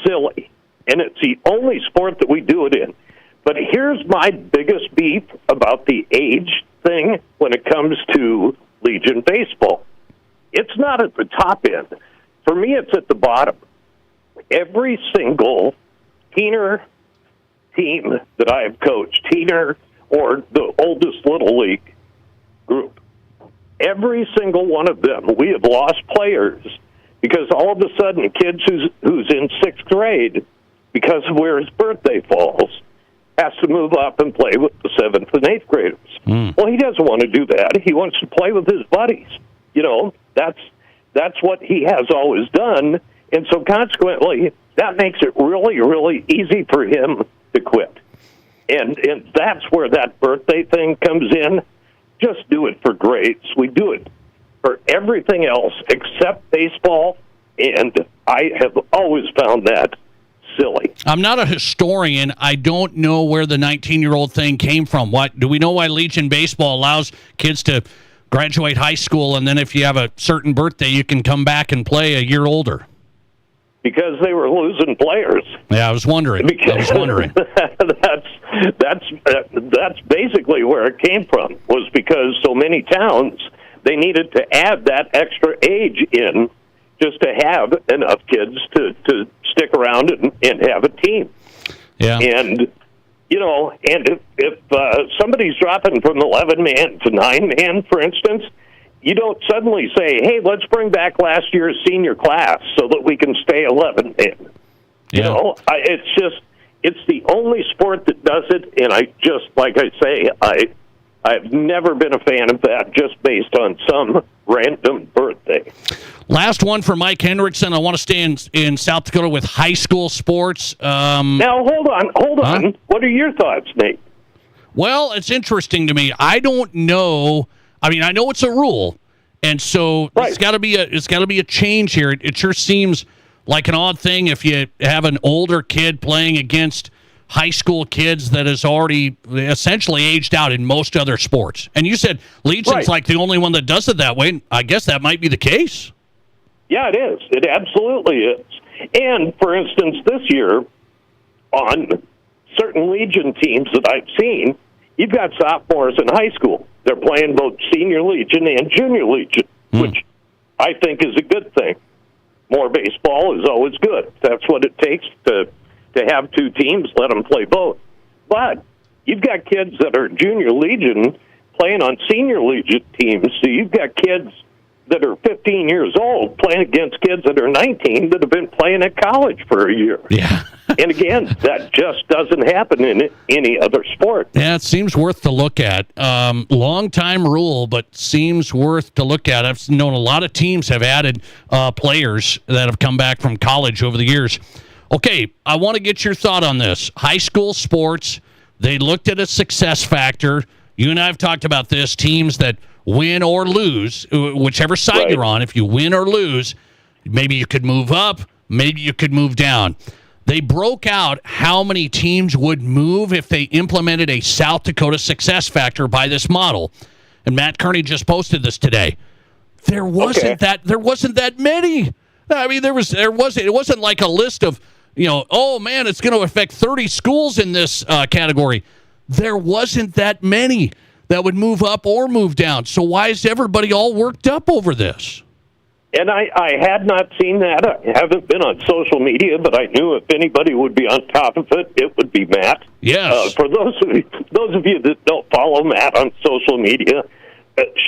silly, and it's the only sport that we do it in. But here's my biggest beef about the age thing when it comes to Legion baseball. It's not at the top end. For me, it's at the bottom. Every single teener team that I have coached, teener or the oldest Little League group, every single one of them, we have lost players because all of a sudden, kids who's in 6th grade, because of where his birthday falls, has to move up and play with the 7th and 8th graders. Well, he doesn't want to do that. He wants to play with his buddies. That's what he has always done, and so consequently, that makes it really, really easy for him to quit. And that's where that birthday thing comes in. Just do it for grades. We do it for everything else except baseball, and I have always found that silly. I'm not a historian. I don't know where the 19-year-old thing came from. What do we know why Legion baseball allows kids to graduate high school, and then if you have a certain birthday, you can come back and play a year older? Because they were losing players. Yeah, I was wondering. That's basically where it came from, was because so many towns, they needed to add that extra age in just to have enough kids to stick around and have a team. Yeah. And, and if somebody's dropping from 11-man to 9-man, for instance, you don't suddenly say, hey, let's bring back last year's senior class so that we can stay 11-man. Yeah. It's the only sport that does it, and like I say, I've never been a fan of that just based on some random birthday. Last one for Mike Hendrickson. I want to stay in South Dakota with high school sports. Now, hold on. What are your thoughts, Nate? Well, it's interesting to me. I don't know. I mean, I know it's a rule, and so it's got to be a change here. It sure seems like an odd thing if you have an older kid playing against high school kids that is already essentially aged out in most other sports. And you said Legion's like the only one that does it that way. I guess that might be the case. Yeah, it is. It absolutely is. And, for instance, this year, on certain Legion teams that I've seen, you've got sophomores in high school. They're playing both senior Legion and junior Legion, which I think is a good thing. More baseball is always good. That's what it takes to have two teams, let them play both. But you've got kids that are junior Legion playing on senior Legion teams, so you've got kids that are 15 years old playing against kids that are 19 that have been playing at college for a year. Yeah. And again, that just doesn't happen in any other sport. Yeah, it seems worth to look at. Long-time rule, but seems worth to look at. I've known a lot of teams have added players that have come back from college over the years. Okay, I want to get your thought on this. High school sports, they looked at a success factor. You and I have talked about this. Teams that win or lose, whichever side you're on, if you win or lose, maybe you could move up, maybe you could move down. They broke out how many teams would move if they implemented a South Dakota success factor by this model. And Matt Kearney just posted this today. There wasn't that many. I mean, it wasn't like a list of, oh man, it's going to affect 30 schools in this category. There wasn't that many. that would move up or move down. So why is everybody all worked up over this? And I had not seen that. I haven't been on social media, but I knew if anybody would be on top of it, it would be Matt. Yes. For those of you that don't follow Matt on social media,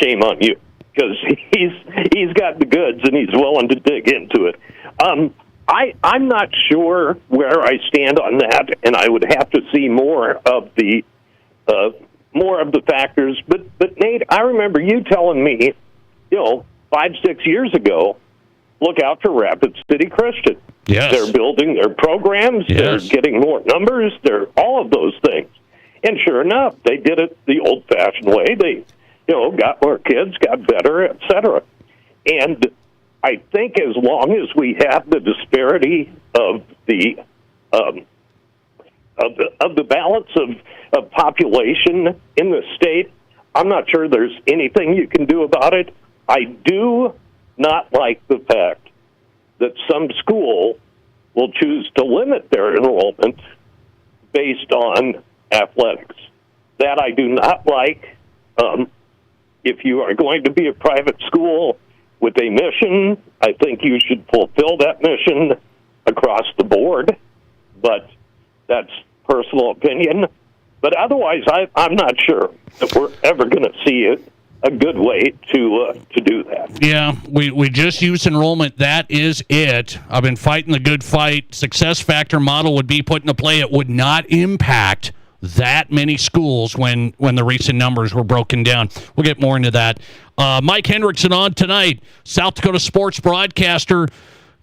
shame on you, because he's got the goods and he's willing to dig into it. I'm not sure where I stand on that, and I would have to see more of the factors. But Nate, I remember you telling me, 5-6 years ago, look out for Rapid City Christian. Yes. They're building their programs. Yes. They're getting more numbers. They're all of those things. And sure enough, they did it the old-fashioned way. They, got more kids, got better, et cetera. And I think as long as we have the disparity of the balance of population in the state, I'm not sure there's anything you can do about it. I do not like the fact that some school will choose to limit their enrollment based on athletics. That I do not like. If you are going to be a private school with a mission, I think you should fulfill that mission across the board, but that's personal opinion. But otherwise, I'm not sure that we're ever going to see a good way to do that. Yeah, we just use enrollment. That is it. I've been fighting the good fight. Success factor model would be put into play. It would not impact that many schools when the recent numbers were broken down. We'll get more into that. Mike Hendrickson on tonight, South Dakota sports broadcaster.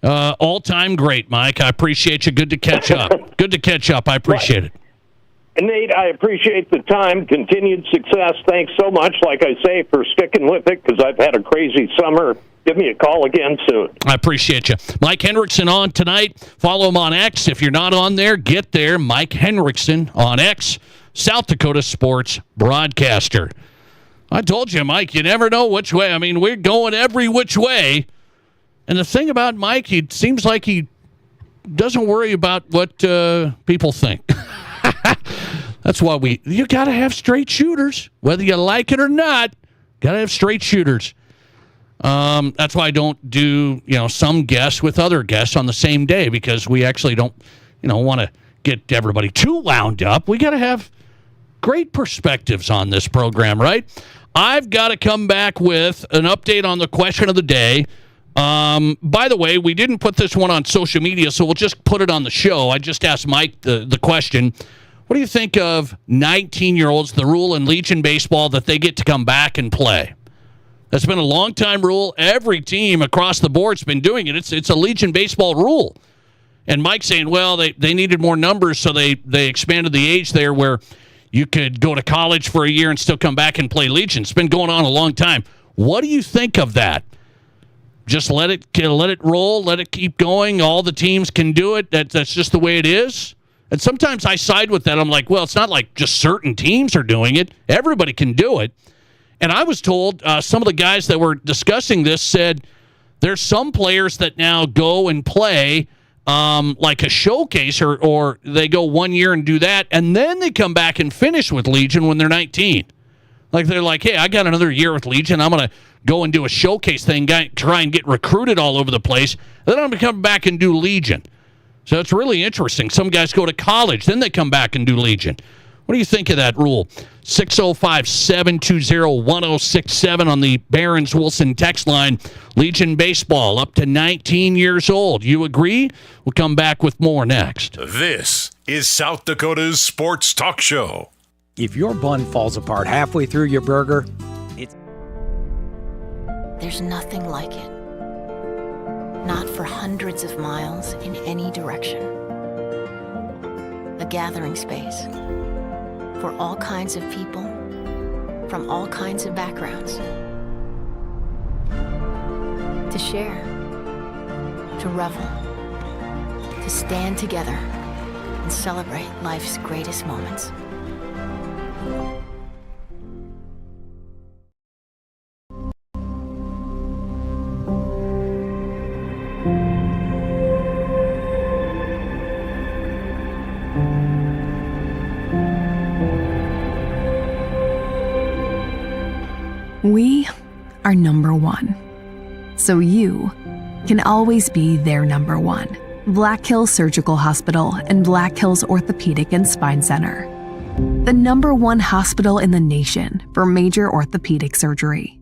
All-time great, Mike. I appreciate you. Good to catch up. Good to catch up. I appreciate it. And Nate, I appreciate the time. Continued success. Thanks so much, like I say, for sticking with it, because I've had a crazy summer. Give me a call again soon. I appreciate you. Mike Hendrickson on tonight. Follow him on X. If you're not on there, get there. Mike Hendrickson on X, South Dakota sports broadcaster. I told you, Mike, you never know which way. I mean, we're going every which way. And the thing about Mike, he seems like he doesn't worry about what people think. That's why you got to have straight shooters, whether you like it or not. Got to have straight shooters. That's why I don't do some guests with other guests on the same day, because we actually don't want to get everybody too wound up. We got to have great perspectives on this program, right? I've got to come back with an update on the question of the day. By the way, we didn't put this one on social media, so we'll just put it on the show. I just asked Mike the question. What do you think of 19-year-olds, the rule in Legion baseball that they get to come back and play? That's been a long-time rule. Every team across the board's been doing it. It's a Legion baseball rule. And Mike's saying, well, they needed more numbers, so they expanded the age there where you could go to college for a year and still come back and play Legion. It's been going on a long time. What do you think of that? Just let it roll, let it keep going. All the teams can do it. That's just the way it is. And sometimes I side with that. I'm like, well, it's not like just certain teams are doing it. Everybody can do it. And I was told some of the guys that were discussing this said there's some players that now go and play like a showcase or they go 1 year and do that, and then they come back and finish with Legion when they're 19. Like they're like, hey, I got another year with Legion. I'm going to go and do a showcase thing, try and get recruited all over the place. Then I'm going to come back and do Legion. So it's really interesting. Some guys go to college, then they come back and do Legion. What do you think of that rule? 605-720-1067 on the Barons-Wilson text line. Legion baseball up to 19 years old. You agree? We'll come back with more next. This is South Dakota's Sports Talk Show. If your bun falls apart halfway through your burger, There's nothing like it. Not for hundreds of miles in any direction. A gathering space for all kinds of people from all kinds of backgrounds. To share, to revel, to stand together and celebrate life's greatest moments. We are number one. So you can always be their number one. Black Hills Surgical Hospital and Black Hills Orthopedic and Spine Center. The number one hospital in the nation for major orthopedic surgery.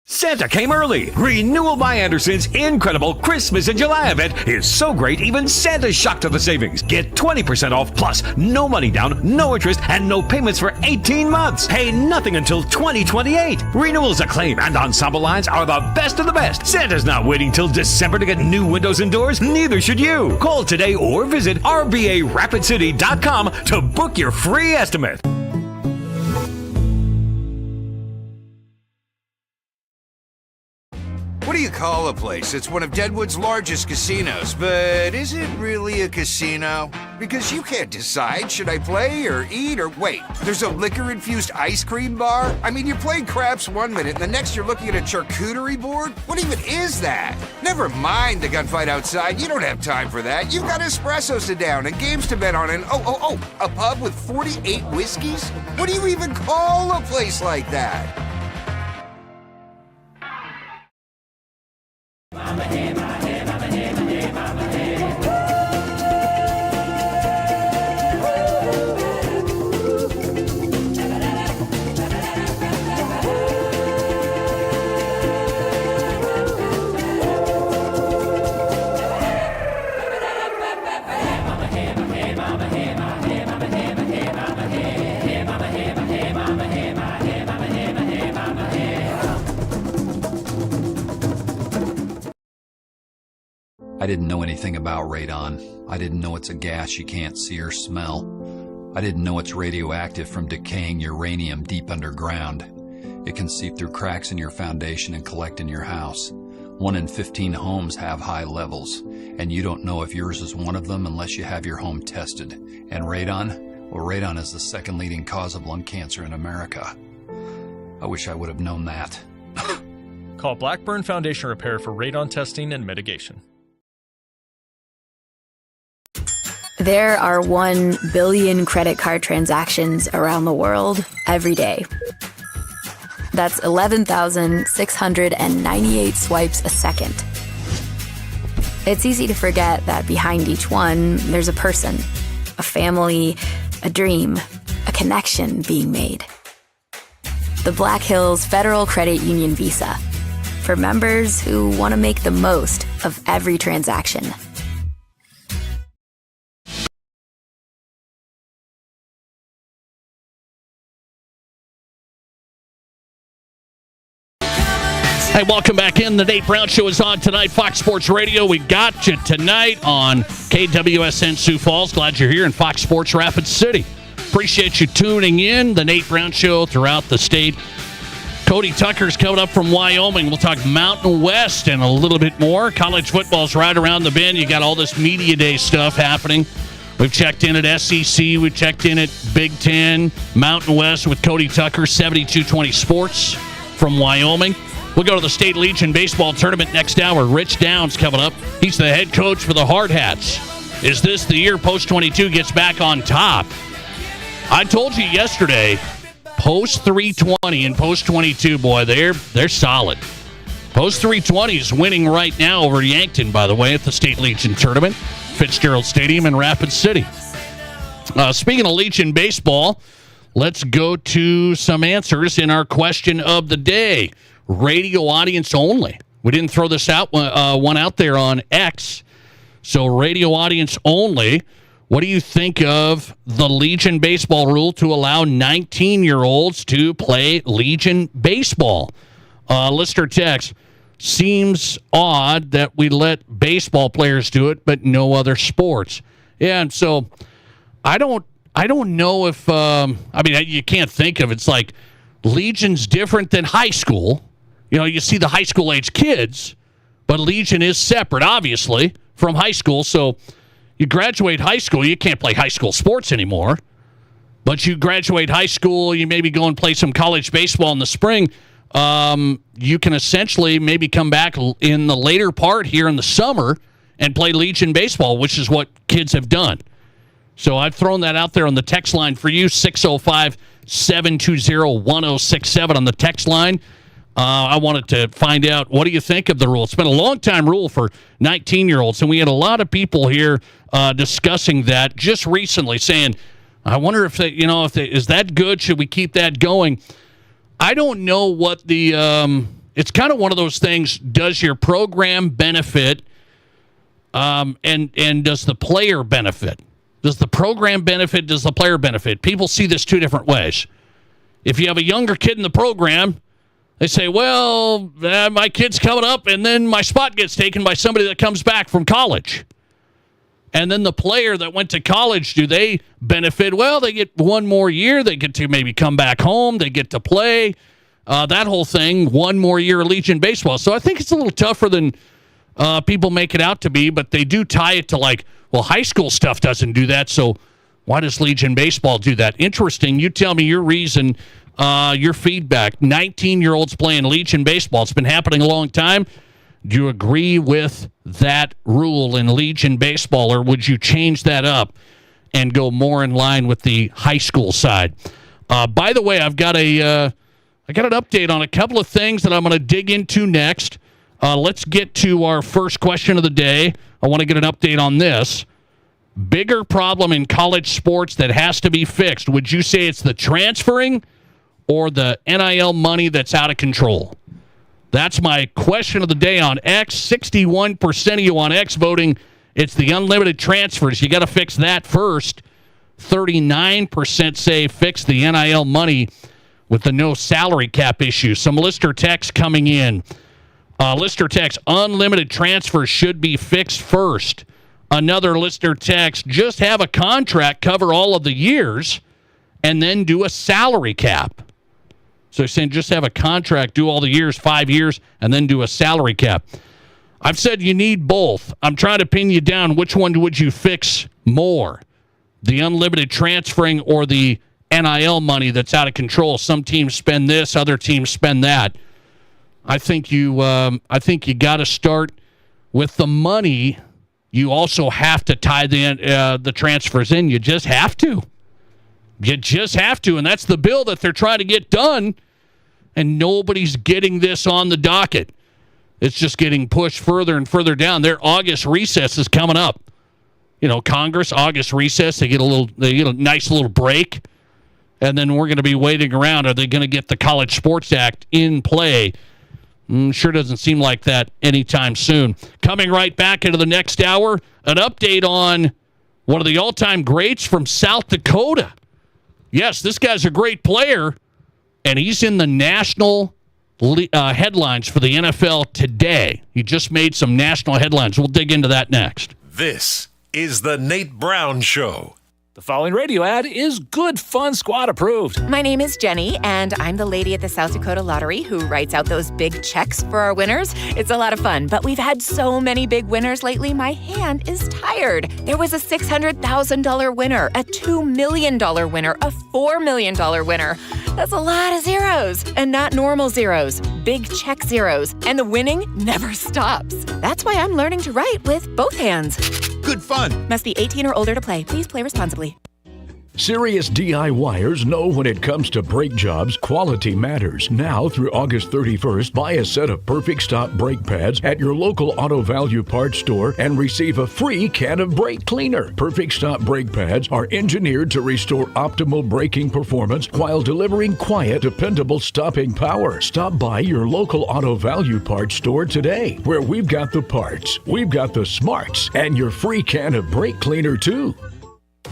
Santa came early. Renewal by Anderson's incredible Christmas in July event is so great, even Santa's shocked to the savings. Get 20% off plus no money down, no interest, and no payments for 18 months. Pay nothing until 2028. Renewals Acclaim and Ensemble lines are the best of the best. Santa's not waiting till December to get new windows and doors. Neither should you. Call today or visit RBARapidCity.com to book your free estimate. What do you call a place? It's one of Deadwood's largest casinos, but is it really a casino? Because you can't decide, should I play or eat or wait, there's a liquor-infused ice cream bar? I mean, you're playing craps one minute, and the next you're looking at a charcuterie board? What even is that? Never mind the gunfight outside, you don't have time for that. You've got espressos to down and games to bet on and a pub with 48 whiskeys? What do you even call a place like that? I didn't know anything about radon. I didn't know it's a gas you can't see or smell. I didn't know it's radioactive from decaying uranium deep underground. It can seep through cracks in your foundation and collect in your house. 1 in 15 homes have high levels, and you don't know if yours is one of them unless you have your home tested. And radon? Well, radon is the second leading cause of lung cancer in America. I wish I would have known that. Call Blackburn Foundation Repair for radon testing and mitigation. There are 1 billion credit card transactions around the world every day. That's 11,698 swipes a second. It's easy to forget that behind each one, there's a person, a family, a dream, a connection being made. The Black Hills Federal Credit Union Visa, for members who want to make the most of every transaction. Hey, welcome back in. The Nate Brown Show is on tonight. Fox Sports Radio. We got you tonight on KWSN Sioux Falls. Glad you're here in Fox Sports Rapid City. Appreciate you tuning in. The Nate Brown Show throughout the state. Cody Tucker's coming up from Wyoming. We'll talk Mountain West and a little bit more. College football's right around the bend. You got all this media day stuff happening. We've checked in at SEC. We've checked in at Big Ten, Mountain West with Cody Tucker, 7220 Sports from Wyoming. We'll go to the State Legion Baseball Tournament next hour. Rich Downs coming up. He's the head coach for the Hard Hats. Is this the year Post 22 gets back on top? I told you yesterday, Post 320 and Post 22, boy, they're solid. Post 320 is winning right now over Yankton, by the way, at the State Legion Tournament, Fitzgerald Stadium in Rapid City. Speaking of Legion baseball, let's go to some answers in our question of the day. Radio audience only. We didn't throw this one out there on X. So radio audience only. What do you think of the Legion baseball rule to allow 19-year-olds to play Legion baseball? Listener text, seems odd that we let baseball players do it, but no other sports. Yeah, and so I don't know if you can't think of it's like Legion's different than high school. You know, you see the high school age kids, but Legion is separate, obviously, from high school. So you graduate high school, you can't play high school sports anymore. But you graduate high school, you maybe go and play some college baseball in the spring. You can essentially maybe come back in the later part here in the summer and play Legion baseball, which is what kids have done. So I've thrown that out there on the text line for you, 605-720-1067 on the text line. I wanted to find out, what do you think of the rule? It's been a long-time rule for 19-year-olds, and we had a lot of people here discussing that just recently, saying, I wonder if is that good? Should we keep that going? I don't know what it's kind of one of those things. Does your program benefit, and does the player benefit? Does the program benefit? Does the player benefit? People see this two different ways. If you have a younger kid in the program, they say, well, my kid's coming up, and then my spot gets taken by somebody that comes back from college. And then the player that went to college, do they benefit? Well, they get one more year. They get to maybe come back home. They get to play. That whole thing, one more year of Legion baseball. So I think it's a little tougher than people make it out to be, but they do tie it to high school stuff doesn't do that, so why does Legion baseball do that? Interesting. You tell me your reason, your feedback. 19-year-olds playing Legion baseball. It's been happening a long time. Do you agree with that rule in Legion baseball, or would you change that up and go more in line with the high school side? By the way, I've got an update on a couple of things that I'm going to dig into next. Let's get to our first question of the day. I want to get an update on this. Bigger problem in college sports that has to be fixed. Would you say it's the transferring or the NIL money that's out of control? That's my question of the day on X. 61% of you on X voting it's the unlimited transfers. You got to fix that first. 39% say fix the NIL money with the no salary cap issue. Some listener text coming in. Listener text, unlimited transfers should be fixed first. Another listener text, just have a contract cover all of the years and then do a salary cap. So you're saying just have a contract, do all the years, 5 years, and then do a salary cap. I've said you need both. I'm trying to pin you down. Which one would you fix more? The unlimited transferring or the NIL money that's out of control? Some teams spend this, other teams spend that. I think you got to start with the money. You also have to tie the transfers in. You just have to. You just have to, and that's the bill that they're trying to get done, and nobody's getting this on the docket. It's just getting pushed further and further down. Their August recess is coming up. Congress, August recess, they get a nice little break, and then we're going to be waiting around. Are they going to get the College Sports Act in play? Sure doesn't seem like that anytime soon. Coming right back into the next hour, an update on one of the all-time greats from South Dakota. Yes, this guy's a great player, and he's in the national headlines for the NFL today. He just made some national headlines. We'll dig into that next. This is the Nate Brown Show. The following radio ad is Good Fun Squad approved. My name is Jenny, and I'm the lady at the South Dakota Lottery who writes out those big checks for our winners. It's a lot of fun, but we've had so many big winners lately, my hand is tired. There was a $600,000 winner, a $2 million winner, a $4 million winner. That's a lot of zeros, and not normal zeros, big check zeros, and the winning never stops. That's why I'm learning to write with both hands. Good fun. Must be 18 or older to play. Please play responsibly. Serious DIYers know when it comes to brake jobs, quality matters. Now through August 31st, buy a set of Perfect Stop brake pads at your local Auto Value Parts store and receive a free can of brake cleaner. Perfect Stop brake pads are engineered to restore optimal braking performance while delivering quiet, dependable stopping power. Stop by your local Auto Value Parts store today, where we've got the parts, we've got the smarts, and your free can of brake cleaner too.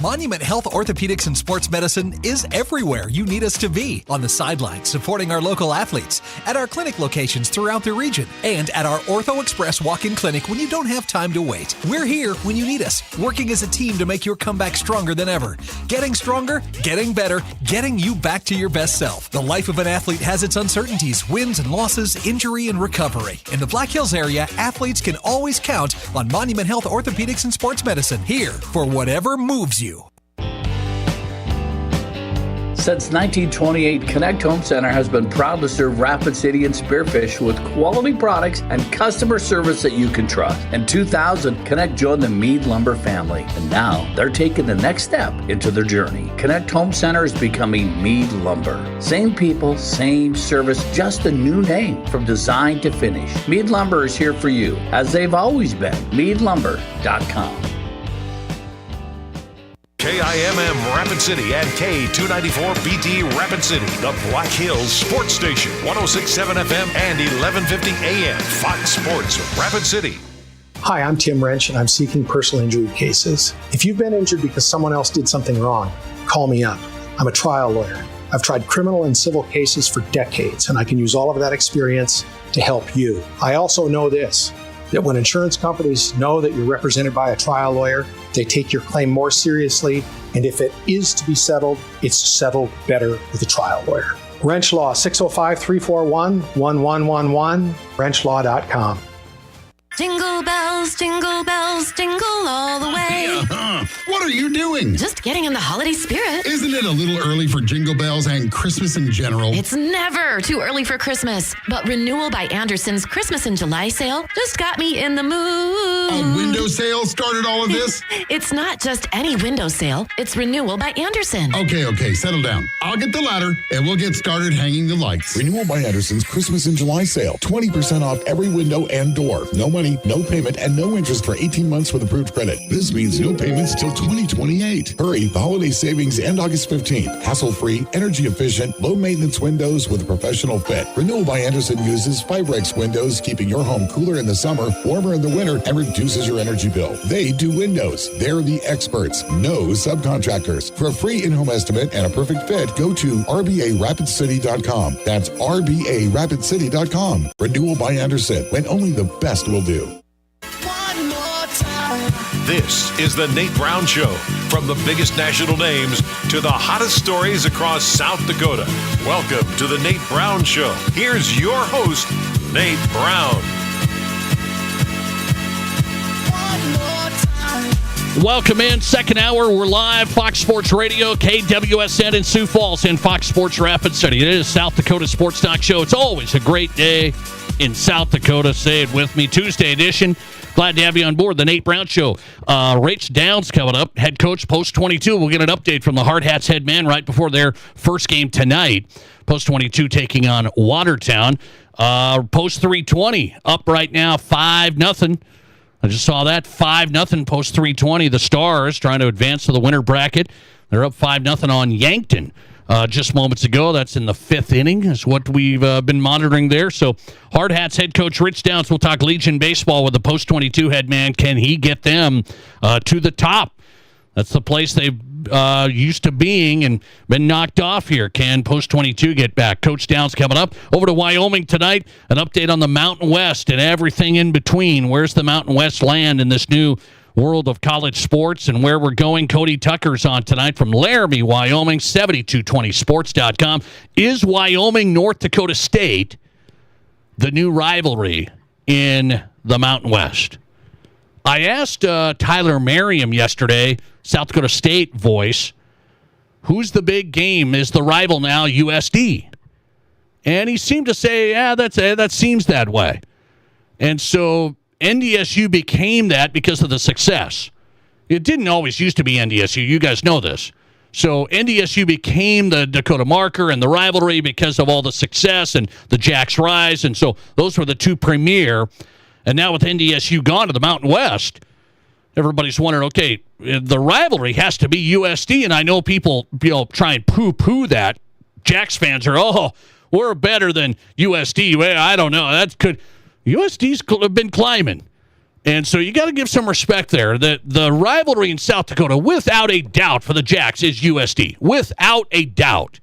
Monument Health Orthopedics and Sports Medicine is everywhere you need us to be. On the sidelines, supporting our local athletes, at our clinic locations throughout the region, and at our Ortho Express walk-in clinic when you don't have time to wait. We're here when you need us, working as a team to make your comeback stronger than ever. Getting stronger, getting better, getting you back to your best self. The life of an athlete has its uncertainties, wins and losses, injury and recovery. In the Black Hills area, athletes can always count on Monument Health Orthopedics and Sports Medicine, here for whatever moves you. Since 1928, Connect Home Center has been proud to serve Rapid City and Spearfish with quality products and customer service that you can trust. In 2000, Connect joined the Mead Lumber family, and now they're taking the next step into their journey. Connect Home Center is becoming Mead Lumber. Same people, same service, just a new name from design to finish. Mead Lumber is here for you, as they've always been. MeadLumber.com. KIMM Rapid City and K294BT Rapid City, the Black Hills Sports Station, 106.7 FM and 1150 AM, Fox Sports Rapid City. Hi, I'm Tim Wrench, and I'm seeking personal injury cases. If you've been injured because someone else did something wrong, call me up. I'm a trial lawyer. I've tried criminal and civil cases for decades, and I can use all of that experience to help you. I also know this, that when insurance companies know that you're represented by a trial lawyer, they take your claim more seriously, and if it is to be settled, it's settled better with a trial lawyer. Wrench Law, 605-341-1111, wrenchlaw.com. Jingle bells, jingle all the way. What are you doing? Just getting in the holiday spirit. Isn't it a little early for jingle bells and Christmas in general? It's never too early for Christmas. But Renewal by Anderson's Christmas in July sale just got me in the mood. A window sale started all of this? It's not just any window sale. It's Renewal by Anderson. Okay, settle down. I'll get the ladder and we'll get started hanging the lights. Renewal by Anderson's Christmas in July sale. 20% off every window and door. No money, no payment, and no interest for 18 months with approved credit. This means no payments till 2028. Hurry, the holiday savings end August 15th. Hassle-free, energy-efficient, low-maintenance windows with a professional fit. Renewal by Anderson uses Fibrex windows, keeping your home cooler in the summer, warmer in the winter, and reduces your energy bill. They do windows. They're the experts. No subcontractors. For a free in-home estimate and a perfect fit, go to RBARapidCity.com. That's RBARapidCity.com. Renewal by Anderson, when only the best will do. This is the Nate Brown Show. From the biggest national names to the hottest stories across South Dakota. Welcome to the Nate Brown Show. Here's your host, Nate Brown. Welcome in. Second hour. We're live. Fox Sports Radio, KWSN in Sioux Falls, and Fox Sports Rapid City. It is South Dakota Sports Talk Show. It's always a great day in South Dakota. Say it with me. Tuesday edition. Glad to have you on board. The Nate Brown Show. Rach Downs coming up. Head coach, Post 22. We'll get an update from the Hard Hats head man right before their first game tonight. Post 22 taking on Watertown. Post 320 up right now, 5-0. I just saw that, 5-0, Post 320. The Stars trying to advance to the winter bracket. They're up 5-0 on Yankton just moments ago. That's in the fifth inning is what we've been monitoring there. So Hard Hats head coach Rich Downs will talk Legion baseball with the Post 22 head man. Can he get them to the top? That's the place they've used to being and been knocked off here. Can Post 22 get back? Coach Downs coming up. Over to Wyoming tonight. An update on the Mountain West and everything in between. Where's the Mountain West land in this new world of college sports and where we're going? Cody Tucker's on tonight from Laramie, Wyoming, 7220sports.com. Is Wyoming, North Dakota State the new rivalry in the Mountain West? I asked Tyler Merriam yesterday, South Dakota State voice, who's the big game? Is the rival now USD? And he seemed to say, yeah, that seems that way. And so NDSU became that because of the success. It didn't always used to be NDSU. You guys know this. So NDSU became the Dakota Marker and the rivalry because of all the success and the Jacks Rise. And so those were the two premier. And now with NDSU gone to the Mountain West, everybody's wondering, okay, the rivalry has to be USD. And I know people try and poo-poo that. Jacks fans are, we're better than USD. Well, I don't know. USD's been climbing. And so you got to give some respect there. The rivalry in South Dakota, without a doubt, for the Jacks is USD. Without a doubt.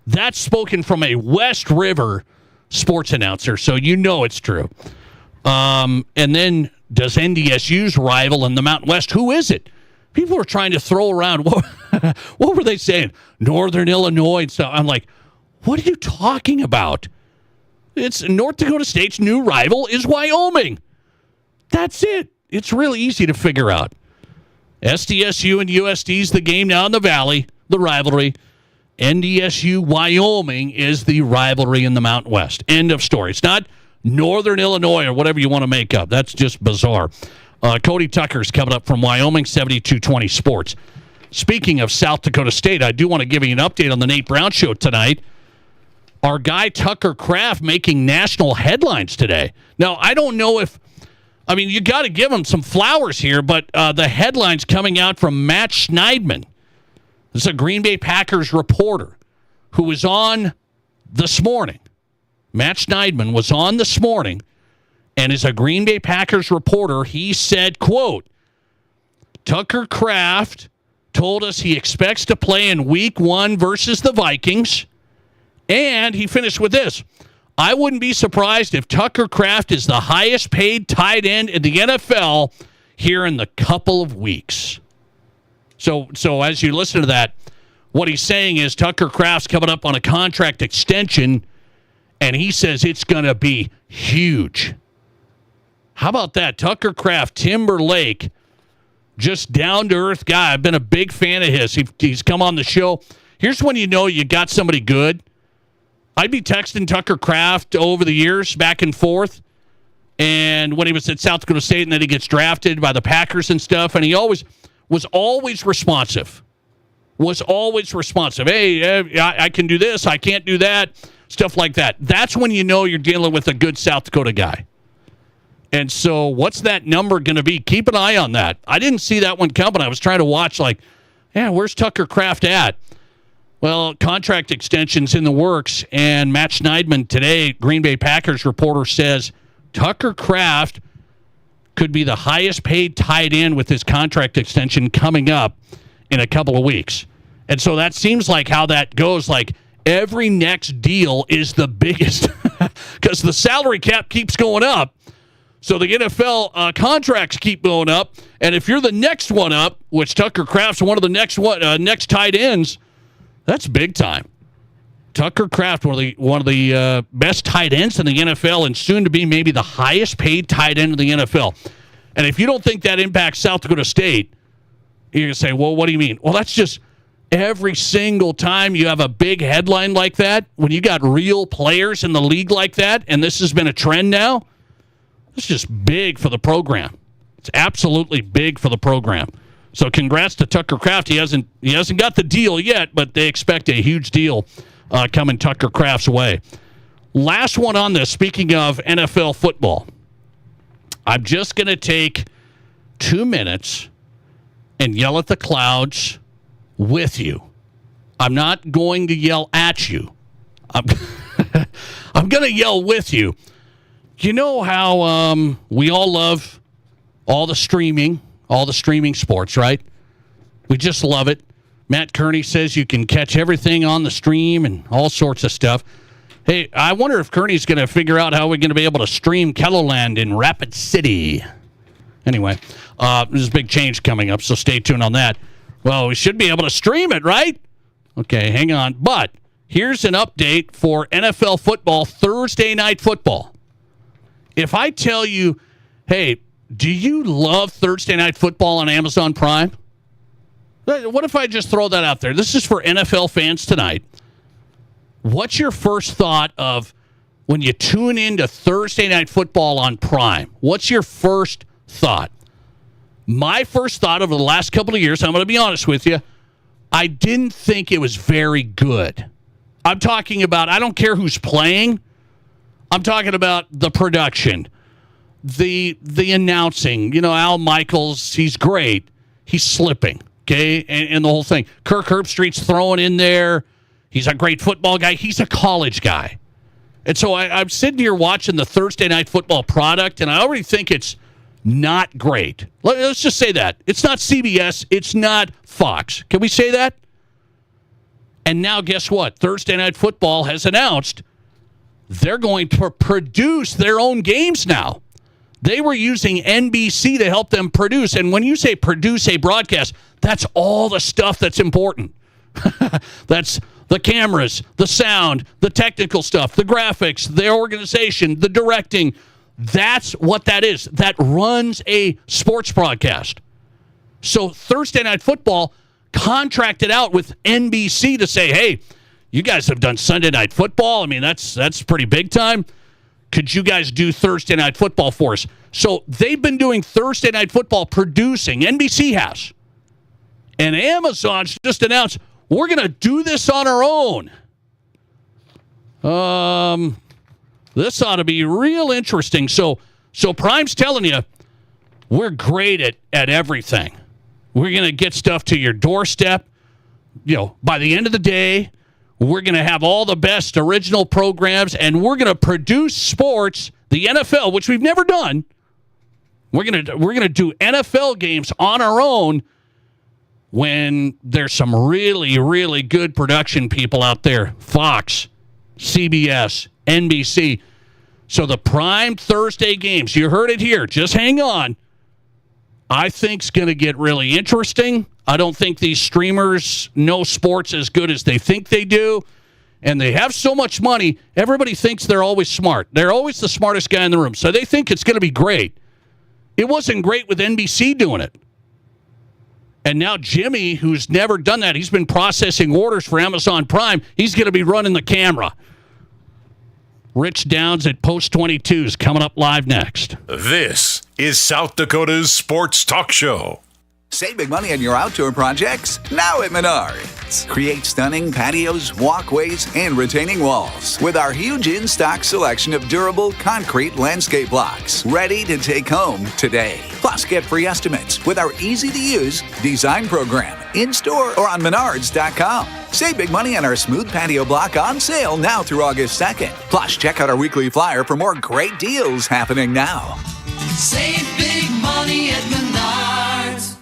That's spoken from a West River sports announcer, so you know it's true. And then does NDSU's rival in the Mountain West, who is it? People are trying to throw around, what were they saying? Northern Illinois and stuff. I'm like, what are you talking about? It's North Dakota State's new rival is Wyoming. That's it. It's really easy to figure out. SDSU and USD's the game now in the Valley, the rivalry. NDSU Wyoming is the rivalry in the Mountain West. End of story. It's not Northern Illinois or whatever you want to make up. That's just bizarre. Cody Tucker's coming up from Wyoming, 7220 Sports. Speaking of South Dakota State, I do want to give you an update on the Nate Brown Show tonight. Our guy Tucker Kraft making national headlines today. Now, I don't know if, you got to give him some flowers here, but the headlines coming out from Matt Schneidman. This is a Green Bay Packers reporter who was on this morning. Matt Schneidman was on this morning and is a Green Bay Packers reporter. He said, quote, Tucker Kraft told us he expects to play in week 1 versus the Vikings. And he finished with this. I wouldn't be surprised if Tucker Kraft is the highest paid tight end in the NFL here in the couple of weeks. So as you listen to that, what he's saying is Tucker Kraft's coming up on a contract extension, and he says it's going to be huge. How about that? Tucker Kraft, Timberlake, just down-to-earth guy. I've been a big fan of his. He's come on the show. Here's when you know you got somebody good. I'd be texting Tucker Kraft over the years, back and forth, and when he was at South Dakota State, and then he gets drafted by the Packers and stuff, and he was always responsive. Hey, I can do this. I can't do that. Stuff like that. That's when you know you're dealing with a good South Dakota guy. And so what's that number going to be? Keep an eye on that. I didn't see that one coming. I was trying to watch where's Tucker Kraft at? Well, contract extensions in the works, and Matt Schneidman today, Green Bay Packers reporter, says Tucker Kraft could be the highest paid tight end with his contract extension coming up in a couple of weeks. And so that seems like how that goes. Like every next deal is the biggest because the salary cap keeps going up. So the NFL contracts keep going up. And if you're the next one up, which Tucker Kraft's one of the next tight ends, that's big time. Tucker Kraft, one of the best tight ends in the NFL, and soon to be maybe the highest paid tight end in the NFL. And if you don't think that impacts South Dakota State, you're going to say, well, what do you mean? Well, that's just every single time you have a big headline like that, when you got real players in the league like that, and this has been a trend now, it's just big for the program. It's absolutely big for the program. So congrats to Tucker Kraft. He hasn't got the deal yet, but they expect a huge deal coming Tucker Kraft's way. Last one on this, speaking of NFL football. I'm just going to take 2 minutes and yell at the clouds with you. I'm not going to yell at you. I'm going to yell with you. You know how we all love all the streaming sports, right? We just love it. Matt Kearney says you can catch everything on the stream and all sorts of stuff. Hey, I wonder if Kearney's going to figure out how we're going to be able to stream Kelloland in Rapid City. Anyway, there's a big change coming up, so stay tuned on that. Well, we should be able to stream it, right? Okay, hang on. But here's an update for NFL football, Thursday Night Football. If I tell you, hey, do you love Thursday Night Football on Amazon Prime? What if I just throw that out there? This is for NFL fans tonight. What's your first thought of when you tune into Thursday Night Football on Prime? What's your first thought? My first thought over the last couple of years, I'm going to be honest with you, I didn't think it was very good. I'm talking about, I don't care who's playing. I'm talking about the production, the announcing. You know, Al Michaels, he's great. He's slipping, okay, and the whole thing. Kirk Herbstreit's throwing in there. He's a great football guy. He's a college guy. And so I'm sitting here watching the Thursday Night Football product, and I already think it's not great. Let's just say that. It's not CBS. It's not Fox. Can we say that? And now guess what? Thursday Night Football has announced they're going to produce their own games now. They were using NBC to help them produce. And when you say produce a broadcast, that's all the stuff that's important. That's the cameras, the sound, the technical stuff, the graphics, the organization, the directing. That's what that is. That runs a sports broadcast. So Thursday Night Football contracted out with NBC to say, hey, you guys have done Sunday Night Football. I mean, that's pretty big time. Could you guys do Thursday Night Football for us? So they've been doing Thursday Night Football, producing. NBC has. And Amazon's just announced, we're going to do this on our own. This ought to be real interesting. So Prime's telling you, we're great at everything. We're going to get stuff to your doorstep. By the end of the day, we're going to have all the best original programs, and we're going to produce sports, the NFL, which we've never done. We're going to do NFL games on our own when there's some really, really good production people out there. Fox, CBS, NBC. So the Prime Thursday games, you heard it here. Just hang on. I think's going to get really interesting. I don't think these streamers know sports as good as they think they do. And they have so much money, everybody thinks they're always smart. They're always the smartest guy in the room. So they think it's going to be great. It wasn't great with NBC doing it. And now Jimmy, who's never done that, he's been processing orders for Amazon Prime. He's going to be running the camera. Rich Downs at Post 22 is coming up live next. This is South Dakota's Sports Talk Show. Save big money on your outdoor projects now at Menards. Create stunning patios, walkways, and retaining walls with our huge in-stock selection of durable concrete landscape blocks ready to take home today. Plus, get free estimates with our easy-to-use design program in-store or on Menards.com. Save big money on our smooth patio block on sale now through August 2nd. Plus, check out our weekly flyer for more great deals happening now. Save big money at Menards.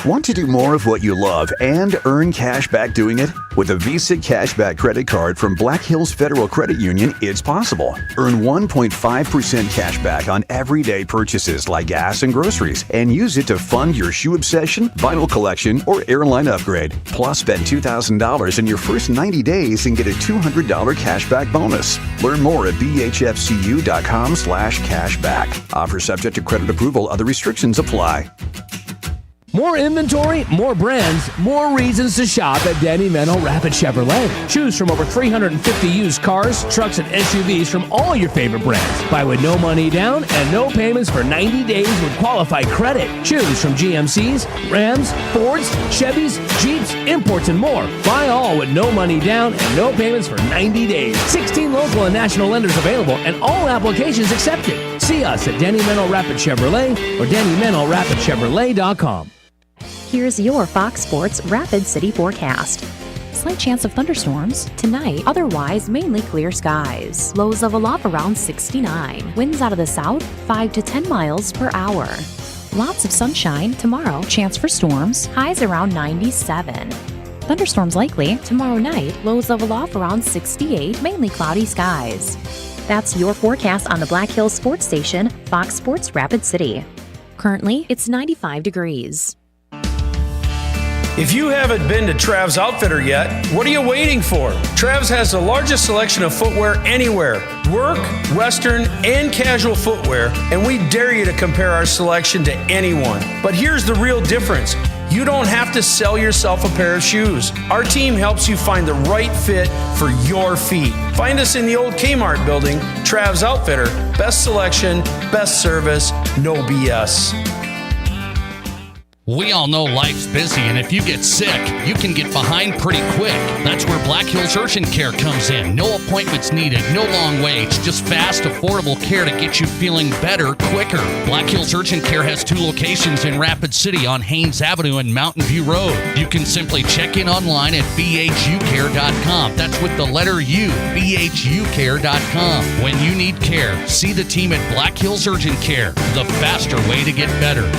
Want to do more of what you love and earn cash back doing it? With a Visa Cashback Credit Card from Black Hills Federal Credit Union, it's possible. Earn 1.5% cash back on everyday purchases like gas and groceries, and use it to fund your shoe obsession, vinyl collection, or airline upgrade. Plus, spend $2,000 in your first 90 days and get a $200 cashback bonus. Learn more at bhfcu.com/cashback. Offer subject to credit approval. Other restrictions apply. More inventory, more brands, more reasons to shop at Danny Menno Rapid Chevrolet. Choose from over 350 used cars, trucks, and SUVs from all your favorite brands. Buy with no money down and no payments for 90 days with qualified credit. Choose from GMCs, Rams, Fords, Chevys, Jeeps, imports, and more. Buy all with no money down and no payments for 90 days. 16 local and national lenders available and all applications accepted. See us at Danny Menno Rapid Chevrolet or DannyMennoRapidChevrolet.com. Here's your Fox Sports Rapid City forecast. Slight chance of thunderstorms tonight, otherwise mainly clear skies. Lows of aloft around 69. Winds out of the south 5 to 10 miles per hour. Lots of sunshine tomorrow, chance for storms, highs around 97. Thunderstorms likely tomorrow night, lows of aloft around 68, mainly cloudy skies. That's your forecast on the Black Hills Sports Station, Fox Sports Rapid City. Currently, it's 95 degrees. If you haven't been to Trav's Outfitter yet, what are you waiting for? Trav's has the largest selection of footwear anywhere. Work, Western, and casual footwear, and we dare you to compare our selection to anyone. But here's the real difference. You don't have to sell yourself a pair of shoes. Our team helps you find the right fit for your feet. Find us in the old Kmart building, Trav's Outfitter. Best selection, best service, no BS. We all know life's busy, and if you get sick, you can get behind pretty quick. That's where Black Hills Urgent Care comes in. No appointments needed, no long waits, just fast, affordable care to get you feeling better quicker. Black Hills Urgent Care has 2 locations in Rapid City on Haynes Avenue and Mountain View Road. You can simply check in online at bhucare.com. That's with the letter U, bhucare.com. When you need care, see the team at Black Hills Urgent Care, the faster way to get better.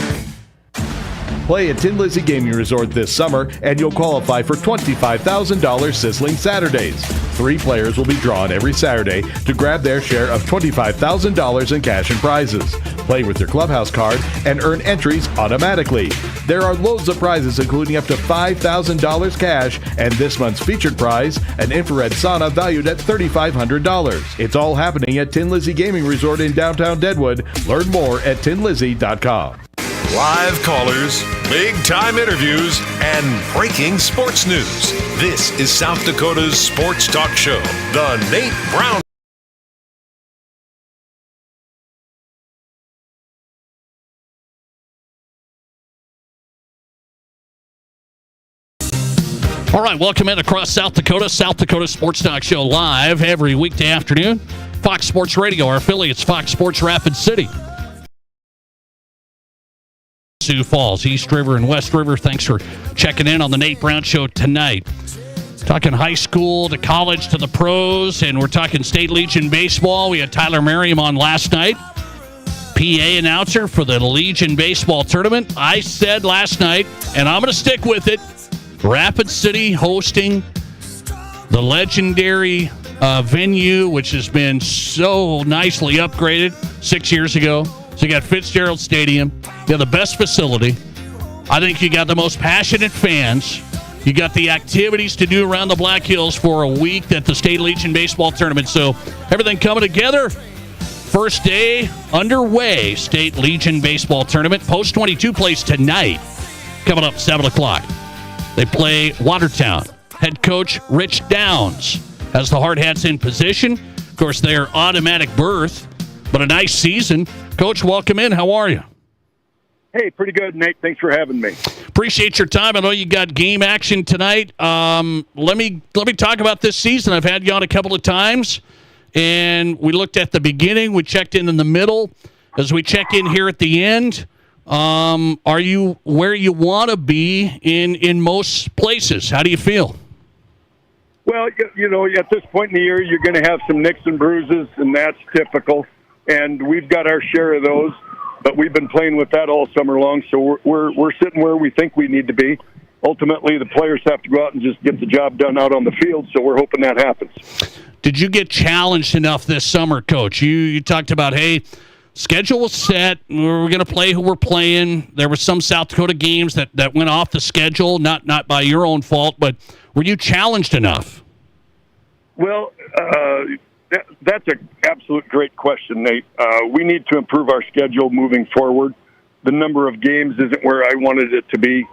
Play at Tin Lizzy Gaming Resort this summer, and you'll qualify for $25,000 Sizzling Saturdays. 3 players will be drawn every Saturday to grab their share of $25,000 in cash and prizes. Play with your clubhouse card and earn entries automatically. There are loads of prizes, including up to $5,000 cash, and this month's featured prize, an infrared sauna valued at $3,500. It's all happening at Tin Lizzy Gaming Resort in downtown Deadwood. Learn more at tinlizzy.com. Live callers, big-time interviews, and breaking sports news. This is South Dakota's sports talk show, The Nate Brown. All right, welcome in across South Dakota Sports Talk Show live every weekday afternoon. Fox Sports Radio, our affiliates, Fox Sports Rapid City. Sioux Falls, East River, and West River. Thanks for checking in on the Nate Brown Show tonight. Talking high school to college to the pros, and we're talking State Legion baseball. We had Tyler Merriam on last night, PA announcer for the Legion baseball tournament. I said last night, and I'm going to stick with it, Rapid City hosting the legendary venue, which has been so nicely upgraded 6 years ago. So you got Fitzgerald Stadium. You have the best facility. I think you got the most passionate fans. You got the activities to do around the Black Hills for a week at the State Legion baseball tournament. So everything coming together. First day underway, State Legion baseball tournament. Post 22 plays tonight. Coming up 7 o'clock. They play Watertown. Head coach Rich Downs has the Hard Hats in position. Of course, they're automatic berth, but a nice season. Coach, welcome in. How are you? Hey, pretty good, Nate. Thanks for having me. Appreciate your time. I know you got game action tonight. Let me talk about this season. I've had you on a couple of times, and we looked at the beginning. We checked in the middle. As we check in here at the end, are you where you want to be in most places? How do you feel? Well, you know, at this point in the year, you're going to have some nicks and bruises, and that's typical. And we've got our share of those, but we've been playing with that all summer long, so we're sitting where we think we need to be. Ultimately, the players have to go out and just get the job done out on the field, so we're hoping that happens. Did you get challenged enough this summer, Coach? You talked about, hey, schedule was set. We're going to play who we're playing. There were some South Dakota games that went off the schedule, not by your own fault, but were you challenged enough? Well, that's an absolute great question, Nate. We need to improve our schedule moving forward. The number of games isn't where I wanted it to be.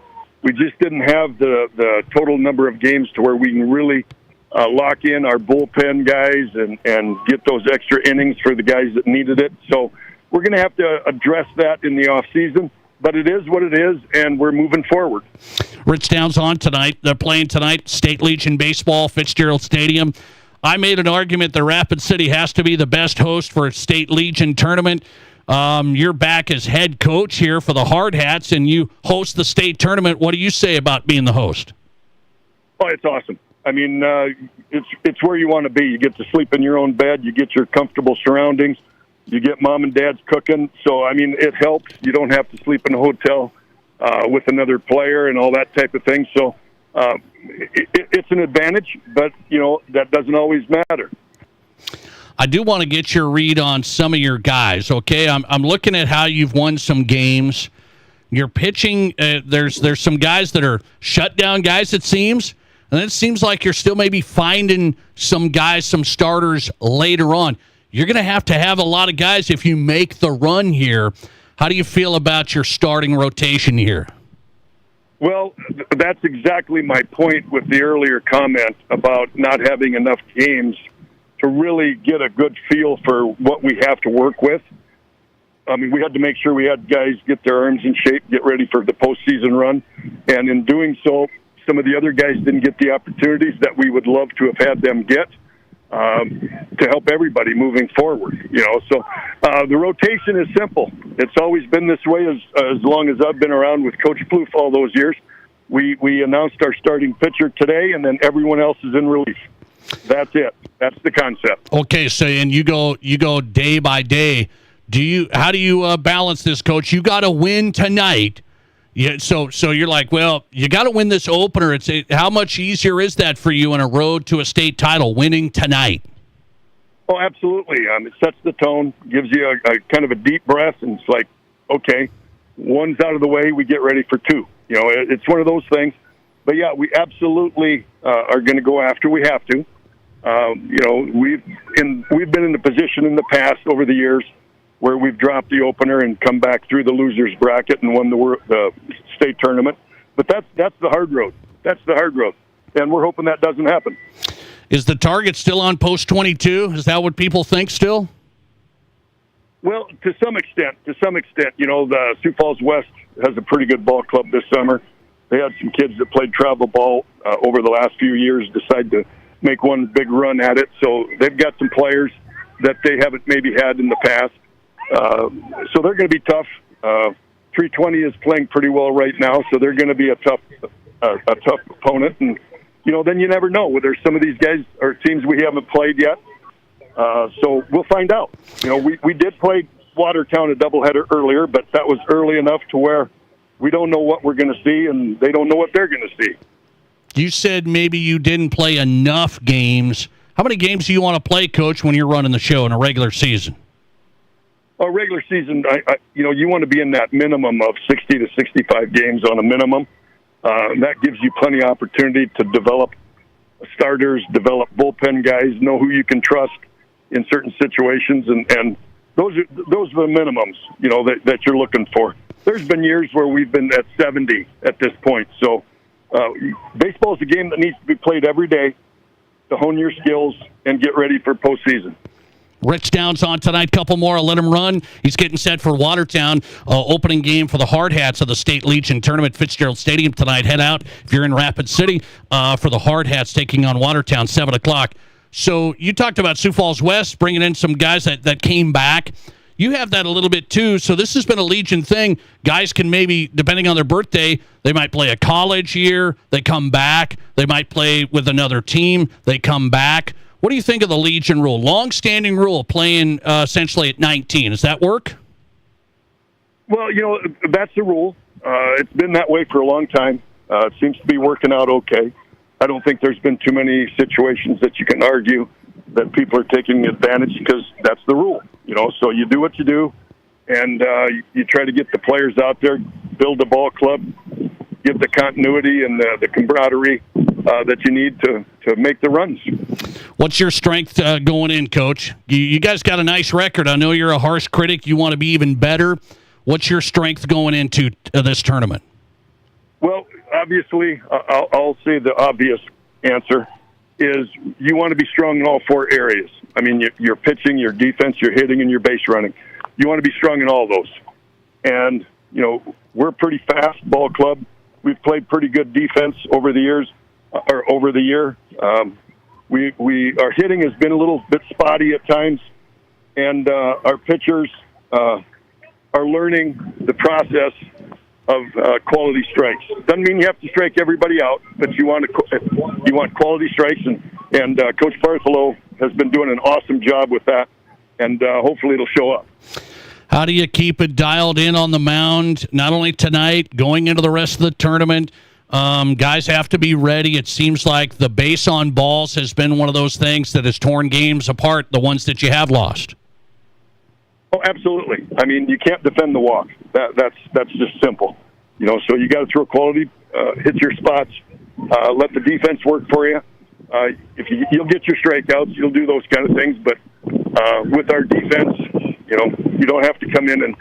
We just didn't have the total number of games to where we can really lock in our bullpen guys and get those extra innings for the guys that needed it. So we're going to have to address that in the off season. But it is what it is, and we're moving forward. Rich Downs on tonight. They're playing tonight, State Legion Baseball, Fitzgerald Stadium. I made an argument that Rapid City has to be the best host for a State Legion tournament. You're back as head coach here for the Hard Hats, and you host the state tournament. What do you say about being the host? Oh, it's awesome. I mean, it's where you want to be. You get to sleep in your own bed. You get your comfortable surroundings. You get mom and dad's cooking. So, I mean, it helps. You don't have to sleep in a hotel with another player and all that type of thing. So it's an advantage, but, you know, that doesn't always matter. I do want to get your read on some of your guys, okay? I'm looking at how you've won some games. You're pitching. There's some guys that are shutdown guys, it seems. And it seems like you're still maybe finding some guys, some starters later on. You're going to have a lot of guys if you make the run here. How do you feel about your starting rotation here? Well, that's exactly my point with the earlier comment about not having enough games to really get a good feel for what we have to work with. I mean, we had to make sure we had guys get their arms in shape, get ready for the postseason run. And in doing so, some of the other guys didn't get the opportunities that we would love to have had them get. To help everybody moving forward, you know. So the rotation is simple. It's always been this way as long as I've been around with Coach Plouffe all those years. We announced our starting pitcher today, and then everyone else is in relief. That's it. That's the concept. Okay, so and you go day by day. How do you balance this, Coach? You got to win tonight. Yeah, so you're like, well, you got to win this opener. How much easier is that for you on a road to a state title, winning tonight? Oh, absolutely. It sets the tone, gives you a kind of a deep breath, and it's like, okay, one's out of the way, we get ready for two. You know, it's one of those things. But yeah, we absolutely are going to go after. We have to. You know, we've been in the position in the past over the years where we've dropped the opener and come back through the losers bracket and won the state tournament. But that's the hard road. That's the hard road, and we're hoping that doesn't happen. Is the target still on post 22? Is that what people think still? Well, to some extent. You know, the Sioux Falls West has a pretty good ball club this summer. They had some kids that played travel ball over the last few years decide to make one big run at it. So they've got some players that they haven't maybe had in the past. So they're going to be tough. 320 is playing pretty well right now, so they're going to be a tough opponent. And, you know, then you never know whether some of these guys are teams we haven't played yet. So we'll find out. You know, we did play Watertown a doubleheader earlier, but that was early enough to where we don't know what we're going to see, and they don't know what they're going to see. You said maybe you didn't play enough games. How many games do you want to play, Coach, when you're running the show in a regular season? A regular season, you know, you want to be in that minimum of 60 to 65 games on a minimum. That gives you plenty of opportunity to develop starters, develop bullpen guys, know who you can trust in certain situations, and those are the minimums, you know, that you're looking for. There's been years where we've been at 70 at this point. So baseball is a game that needs to be played every day to hone your skills and get ready for postseason. Rich Downs on tonight. Couple more. I'll let him run. He's getting set for Watertown. Opening game for the Hard Hats of the State Legion Tournament, Fitzgerald Stadium tonight. Head out if you're in Rapid City for the Hard Hats taking on Watertown, 7 o'clock. So you talked about Sioux Falls West bringing in some guys that came back. You have that a little bit too. So this has been a Legion thing. Guys can maybe, depending on their birthday, they might play a college year. They come back. They might play with another team. They come back. What do you think of the Legion rule? Long-standing rule, playing essentially at 19. Does that work? Well, you know, that's the rule. It's been that way for a long time. It seems to be working out okay. I don't think there's been too many situations that you can argue that people are taking advantage because that's the rule. You know, so you do what you do, and you try to get the players out there, build a ball club, give the continuity and the camaraderie that you need to make the runs. What's your strength going in, Coach? You guys got a nice record. I know you're a harsh critic. You want to be even better. What's your strength going into this tournament? Well, obviously, I'll say the obvious answer is you want to be strong in all four areas. I mean, your pitching, your defense, your hitting, and your base running. You want to be strong in all those. And, you know, we're a pretty fast ball club. We've played pretty good defense over the years, or over the year. Our hitting has been a little bit spotty at times, and our pitchers are learning the process of quality strikes. Doesn't mean you have to strike everybody out, but you want quality strikes, and Coach Bartholow has been doing an awesome job with that, and hopefully it'll show up. How do you keep it dialed in on the mound, not only tonight, going into the rest of the tournament? Guys have to be ready. It seems like the base on balls has been one of those things that has torn games apart, the ones that you have lost. Oh, absolutely. I mean, you can't defend the walk. That's just simple. You know, so you got to throw quality, hit your spots, let the defense work for you. You'll get your strikeouts, you'll do those kind of things. But with our defense, you know, you don't have to come in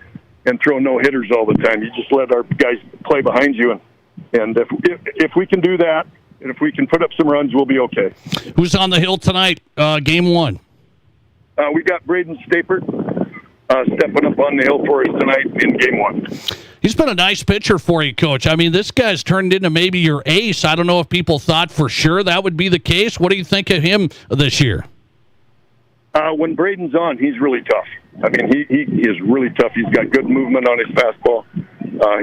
and throw no hitters all the time. You just let our guys play behind you, and if we can do that, and if we can put up some runs, we'll be okay. Who's on the hill tonight? Game one. We got Braden Stapert stepping up on the hill for us tonight in game one. He's been a nice pitcher for you, Coach. I mean, this guy's turned into maybe your ace. I don't know if people thought for sure that would be the case. What do you think of him this year? When Braden's on, he's really tough. I mean, he is really tough. He's got good movement on his fastball.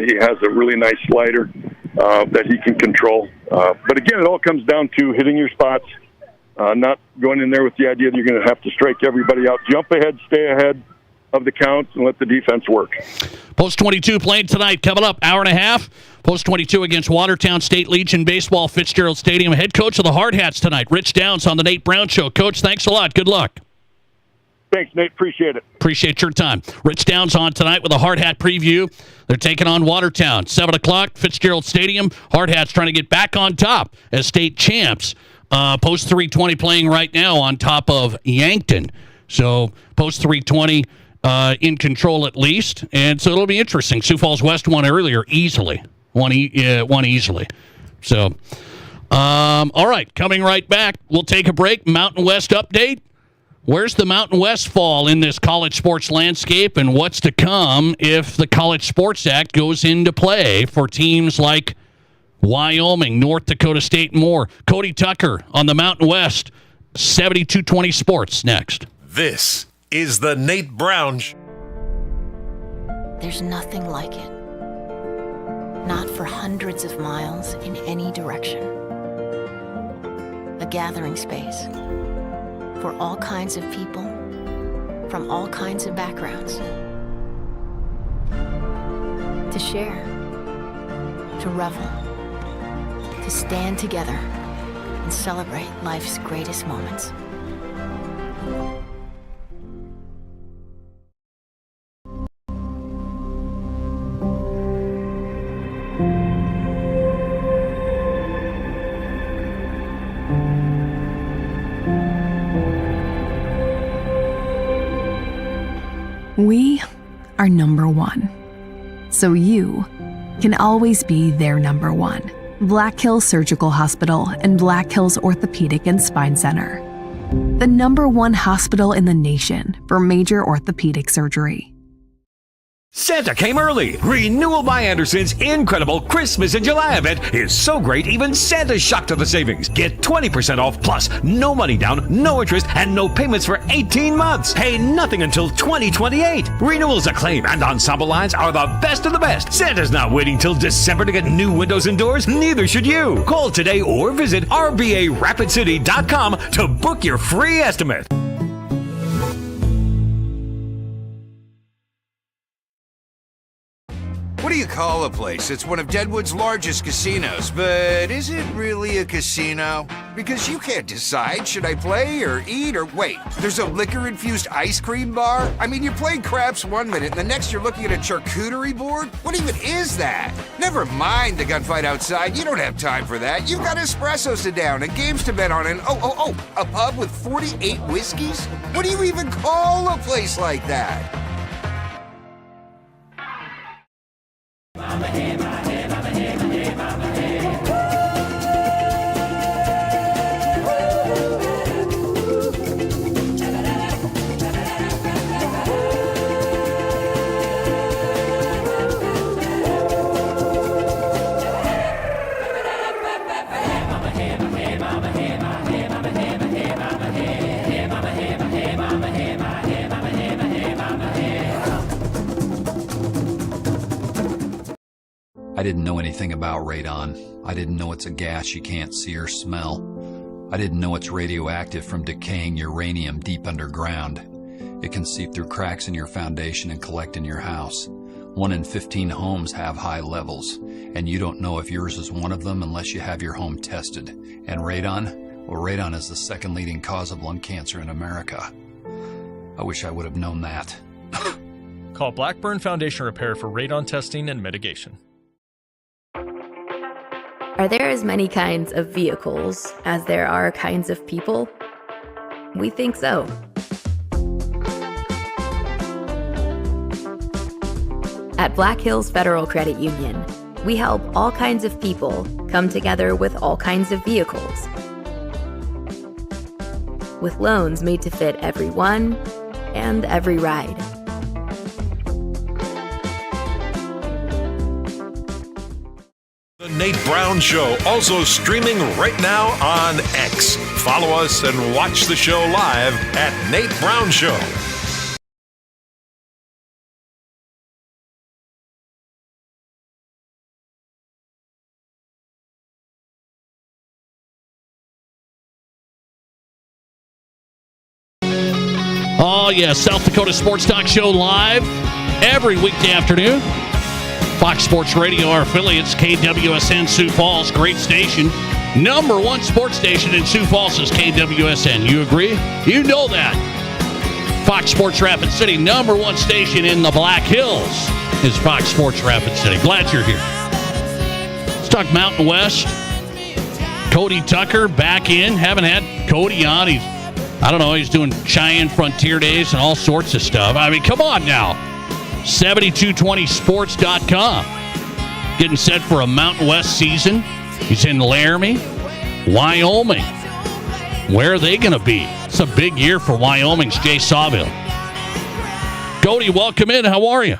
He has a really nice slider that he can control. But again, it all comes down to hitting your spots, not going in there with the idea that you're going to have to strike everybody out. Jump ahead, stay ahead of the counts, and let the defense work. Post 22 playing tonight, coming up, hour and a half. Post 22 against Watertown State Legion Baseball, Fitzgerald Stadium. Head coach of the Hard Hats tonight, Rich Downs, on the Nate Brown Show. Coach, thanks a lot. Good luck. Thanks, Nate. Appreciate it. Appreciate your time. Rich Downs on tonight with a Hard Hat preview. They're taking on Watertown, 7 o'clock, Fitzgerald Stadium. Hard Hats trying to get back on top as state champs. Post 320 playing right now on top of Yankton. So Post 320 in control at least, and so it'll be interesting. Sioux Falls West won earlier easily. Won easily. So, all right, coming right back. We'll take a break. Mountain West update. Where's the Mountain West fall in this college sports landscape, and what's to come if the College Sports Act goes into play for teams like Wyoming, North Dakota State, and more? Cody Tucker on the Mountain West, 7220 Sports next. This is the Nate Brown Show. There's nothing like it. Not for hundreds of miles in any direction. A gathering space for all kinds of people from all kinds of backgrounds. To share, to revel, to stand together and celebrate life's greatest moments. We are number one, so you can always be their number one. Black Hills Surgical Hospital and Black Hills Orthopedic and Spine Center. The number one hospital in the nation for major orthopedic surgery. Santa came early. Renewal by Anderson's incredible Christmas in July event is so great, even Santa's shocked at the savings. Get 20% off plus no money down, no interest, and no payments for 18 months. Pay nothing until 2028. Renewals Acclaim and Ensemble lines are the best of the best. Santa's not waiting till December to get new windows and doors. Neither should you. Call today or visit RBARapidCity.com to book your free estimate. What do you call a place? It's one of Deadwood's largest casinos, but is it really a casino? Because you can't decide, should I play or eat or wait, there's a liquor-infused ice cream bar? I mean, you're playing craps one minute and the next you're looking at a charcuterie board? What even is that? Never mind the gunfight outside, you don't have time for that. You've got espressos to down and games to bet on and a pub with 48 whiskeys? What do you even call a place like that? I didn't know anything about radon. I didn't know it's a gas you can't see or smell. I didn't know it's radioactive from decaying uranium deep underground. It can seep through cracks in your foundation and collect in your house. 1 in 15 homes have high levels, and you don't know if yours is one of them unless you have your home tested. And radon? Well, radon is the second leading cause of lung cancer in America. I wish I would have known that. Call Blackburn Foundation Repair for radon testing and mitigation. Are there as many kinds of vehicles as there are kinds of people? We think so. At Black Hills Federal Credit Union, we help all kinds of people come together with all kinds of vehicles. With loans made to fit everyone and every ride. The Nate Brown Show, also streaming right now on X. Follow us and watch the show live at Nate Brown Show. Oh, yeah, South Dakota Sports Talk Show live every weekday afternoon. Fox Sports Radio, our affiliates, KWSN Sioux Falls, great station. Number one sports station in Sioux Falls is KWSN. You agree? You know that. Fox Sports Rapid City, number one station in the Black Hills is Fox Sports Rapid City. Glad you're here. Let's talk Mountain West. Cody Tucker back in. Haven't had Cody on. He's I don't know, he's doing Cheyenne Frontier Days and all sorts of stuff. I mean, come on now. 7220sports.com. Getting set for a Mountain West season. He's in Laramie, Wyoming. Where are they going to be? It's a big year for Wyoming's Jay Sawville. Cody, welcome in. How are you?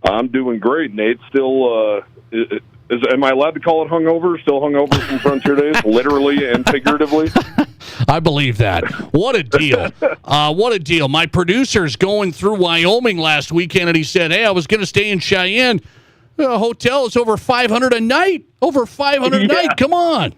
I'm doing great, Nate. Still, am I allowed to call it hungover? Still hungover from Frontier Days, literally and figuratively? I believe that. What a deal. What a deal. My producer's going through Wyoming last weekend, and he said, hey, I was going to stay in Cheyenne. The hotel is over $500 a night. Over $500 a night. Come on.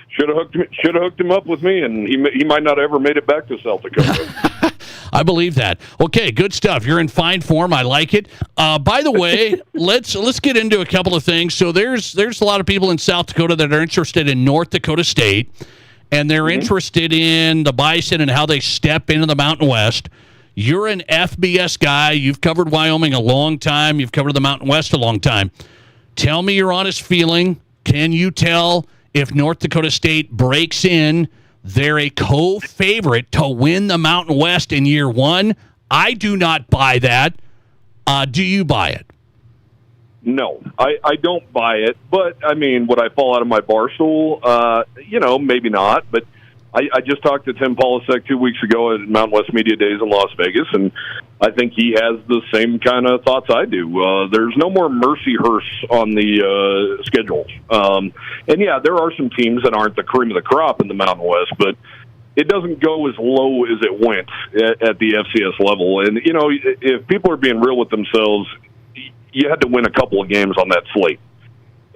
Should have hooked him up with me, and he might not have ever made it back to South Dakota. I believe that. Okay, good stuff. You're in fine form. I like it. By the way, let's get into a couple of things. So there's a lot of people in South Dakota that are interested in North Dakota State, and they're interested in the Bison and how they step into the Mountain West. You're an FBS guy. You've covered Wyoming a long time. You've covered the Mountain West a long time. Tell me your honest feeling. Can you tell if North Dakota State breaks in, they're a co-favorite to win the Mountain West in year one? I do not buy that. Do you buy it? No, I don't buy it. But, I mean, would I fall out of my bar stool? Maybe not. But I just talked to Tim Polasek 2 weeks ago at Mountain West Media Days in Las Vegas, and I think he has the same kind of thoughts I do. There's no more Mercyhurst on the schedule. There are some teams that aren't the cream of the crop in the Mountain West, but it doesn't go as low as it went at the FCS level. And, if people are being real with themselves, you had to win a couple of games on that slate.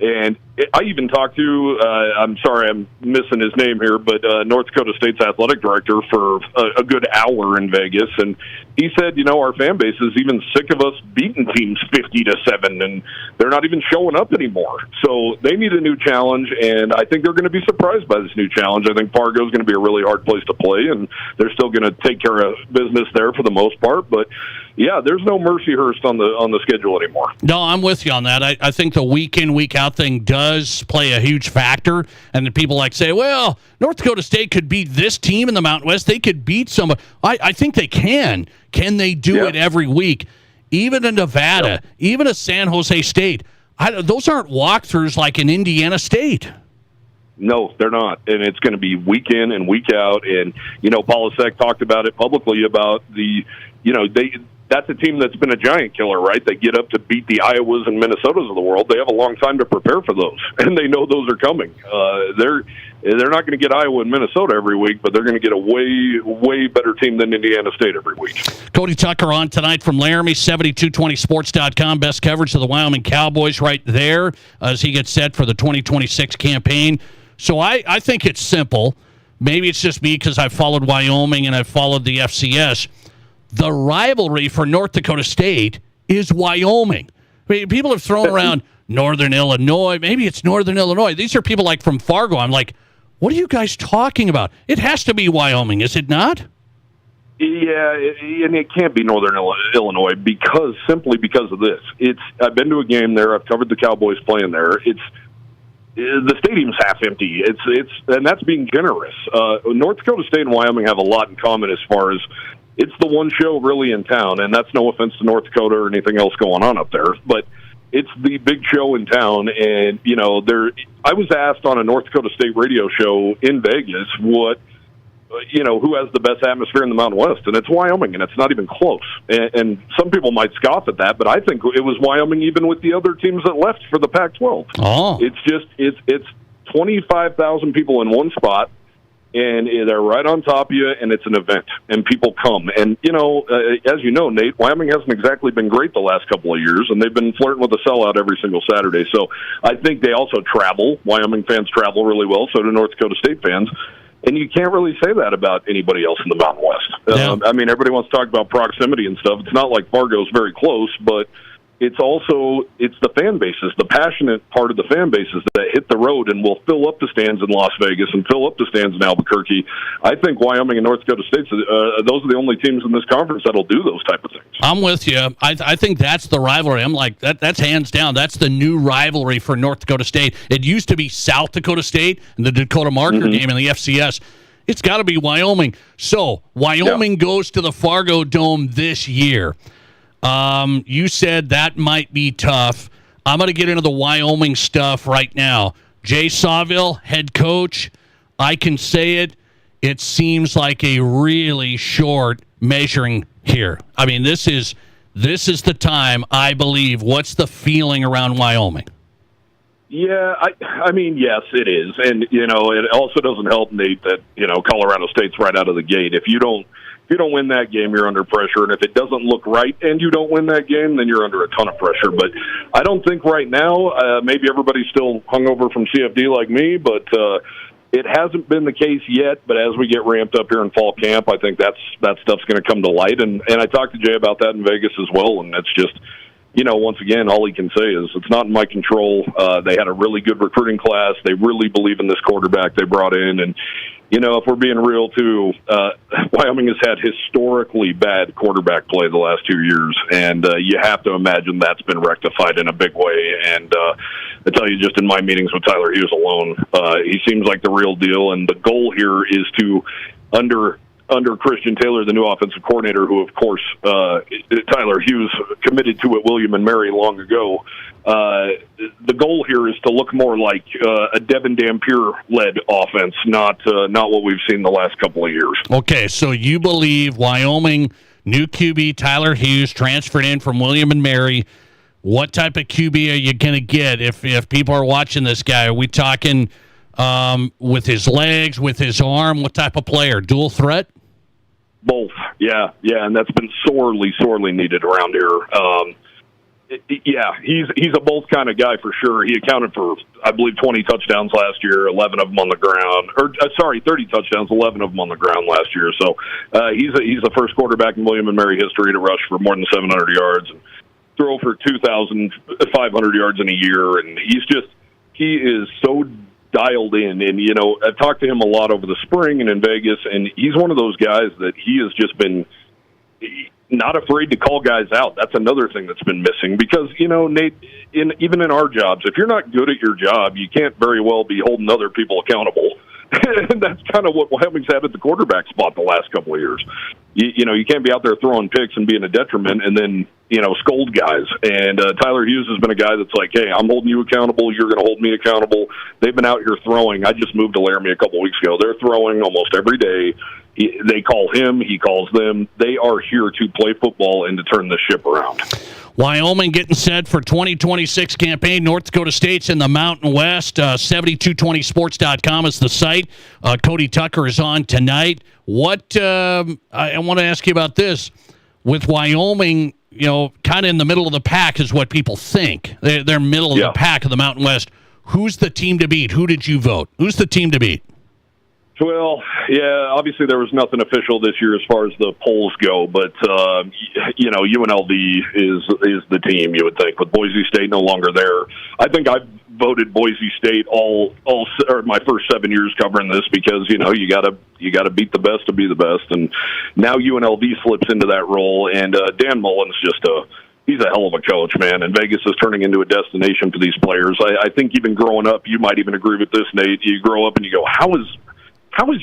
And I even talked to, I'm sorry I'm missing his name here, but North Dakota State's athletic director for a good hour in Vegas. And he said, our fan base is even sick of us beating teams 50-7, and they're not even showing up anymore. So they need a new challenge, and I think they're going to be surprised by this new challenge. I think Fargo is going to be a really hard place to play, and they're still going to take care of business there for the most part. But yeah, there's no Mercyhurst on the schedule anymore. No, I'm with you on that. I think the week in, week out thing does play a huge factor. And then people say, well, North Dakota State could beat this team in the Mountain West. They could beat somebody. I think they can. Can they do it every week? Even a Nevada, even a San Jose State. Those aren't walkthroughs like in Indiana State. No, they're not. And it's going to be week in and week out. And, Polasek talked about it publicly about that's a team that's been a giant killer, right? They get up to beat the Iowas and Minnesotas of the world. They have a long time to prepare for those, and they know those are coming. They're not going to get Iowa and Minnesota every week, but they're going to get a way, way better team than Indiana State every week. Cody Tucker on tonight from Laramie, 7220sports.com. Best coverage of the Wyoming Cowboys right there as he gets set for the 2026 campaign. So I think it's simple. Maybe it's just me because I've followed Wyoming and I've followed the FCS. The rivalry for North Dakota State is Wyoming. I mean, people have thrown around Northern Illinois. Maybe it's Northern Illinois. These are people like from Fargo. I'm like, what are you guys talking about? It has to be Wyoming, is it not? Yeah, and it can't be Northern Illinois simply because of this. I've been to a game there. I've covered the Cowboys playing there. The stadium's half empty. And that's being generous. North Dakota State and Wyoming have a lot in common as far as it's the one show really in town, and that's no offense to North Dakota or anything else going on up there, but it's the big show in town. And I was asked on a North Dakota State radio show in Vegas who has the best atmosphere in the Mountain West, and it's Wyoming, and it's not even close. And some people might scoff at that, but I think it was Wyoming even with the other teams that left for the Pac-12. Oh, it's 25,000 people in one spot. And they're right on top of you, and it's an event, and people come. And, as you know, Nate, Wyoming hasn't exactly been great the last couple of years, and they've been flirting with a sellout every single Saturday. So I think they also travel. Wyoming fans travel really well, so do North Dakota State fans. And you can't really say that about anybody else in the Mountain West. Yeah. Everybody wants to talk about proximity and stuff. It's not like Fargo's very close, but it's the fan bases, the passionate part of the fan bases that hit the road and will fill up the stands in Las Vegas and fill up the stands in Albuquerque. I think Wyoming and North Dakota State, those are the only teams in this conference that'll do those type of things. I'm with you. I think that's the rivalry. I'm like, that's hands down. That's the new rivalry for North Dakota State. It used to be South Dakota State and the Dakota Marker game in the FCS. It's got to be Wyoming. So Wyoming goes to the Fargo Dome this year. You said that might be tough. I'm going to get into the Wyoming stuff right now. Jay Sawville, head coach. I can say it. It seems like a really short measuring here. I mean, this is the time, I believe. What's the feeling around Wyoming? Yeah, I mean, yes, it is. And, it also doesn't help, Nate, that, Colorado State's right out of the gate. If you don't win that game, you're under pressure. And if it doesn't look right and you don't win that game, then you're under a ton of pressure. But I don't think right now, maybe everybody's still hungover from CFD like me, but it hasn't been the case yet. But as we get ramped up here in fall camp, I think that stuff's going to come to light. And I talked to Jay about that in Vegas as well, and it's just, once again, all he can say is it's not in my control. They had a really good recruiting class. They really believe in this quarterback they brought in. And, if we're being real, too, Wyoming has had historically bad quarterback play the last 2 years. And you have to imagine that's been rectified in a big way. And I tell you, just in my meetings with Tyler Hughes alone, he seems like the real deal. And the goal here is to, under Christian Taylor, the new offensive coordinator, who, of course, Tyler Hughes committed to at William & Mary long ago, the goal here is to look more like a Devin Dampier-led offense, not what we've seen the last couple of years. Okay, so you believe Wyoming, new QB Tyler Hughes, transferred in from William & Mary. What type of QB are you going to get if people are watching this guy? Are we talking with his legs, with his arm? What type of player? Dual threat? Both, yeah, and that's been sorely needed around here. He's a both kind of guy for sure. He accounted for, I believe, 20 touchdowns last year, 11 of them on the ground. 30 touchdowns, 11 of them on the ground last year. So he's the first quarterback in William & Mary history to rush for more than 700 yards and throw for 2,500 yards in a year. And he is so dialed in. And, I've talked to him a lot over the spring and in Vegas, and he's one of those guys that he has just been not afraid to call guys out. That's another thing that's been missing because, Nate, even in our jobs, if you're not good at your job, you can't very well be holding other people accountable. And that's kind of what Wyoming's had at the quarterback spot the last couple of years. You can't be out there throwing picks and being a detriment and then, scold guys. And Tyler Hughes has been a guy that's like, hey, I'm holding you accountable. You're going to hold me accountable. They've been out here throwing. I just moved to Laramie a couple of weeks ago. They're throwing almost every day. They call him. He calls them. They are here to play football and to turn the ship around. Wyoming getting set for 2026 campaign. North Dakota State's in the Mountain West. 7220sports.com is the site. Cody Tucker is on tonight. What I want to ask you about this. With Wyoming, kind of in the middle of the pack is what people think. They're middle of the pack of the Mountain West. Who's the team to beat? Who did you vote? Who's the team to beat? Well, yeah, obviously there was nothing official this year as far as the polls go, but, UNLV is the team, you would think, with Boise State no longer there. I think I've voted Boise State all my first 7 years covering this because, you gotta beat the best to be the best, and now UNLV slips into that role, and Dan Mullen's he's a hell of a coach, man, and Vegas is turning into a destination for these players. I think even growing up, you might even agree with this, Nate, you grow up and you go, how is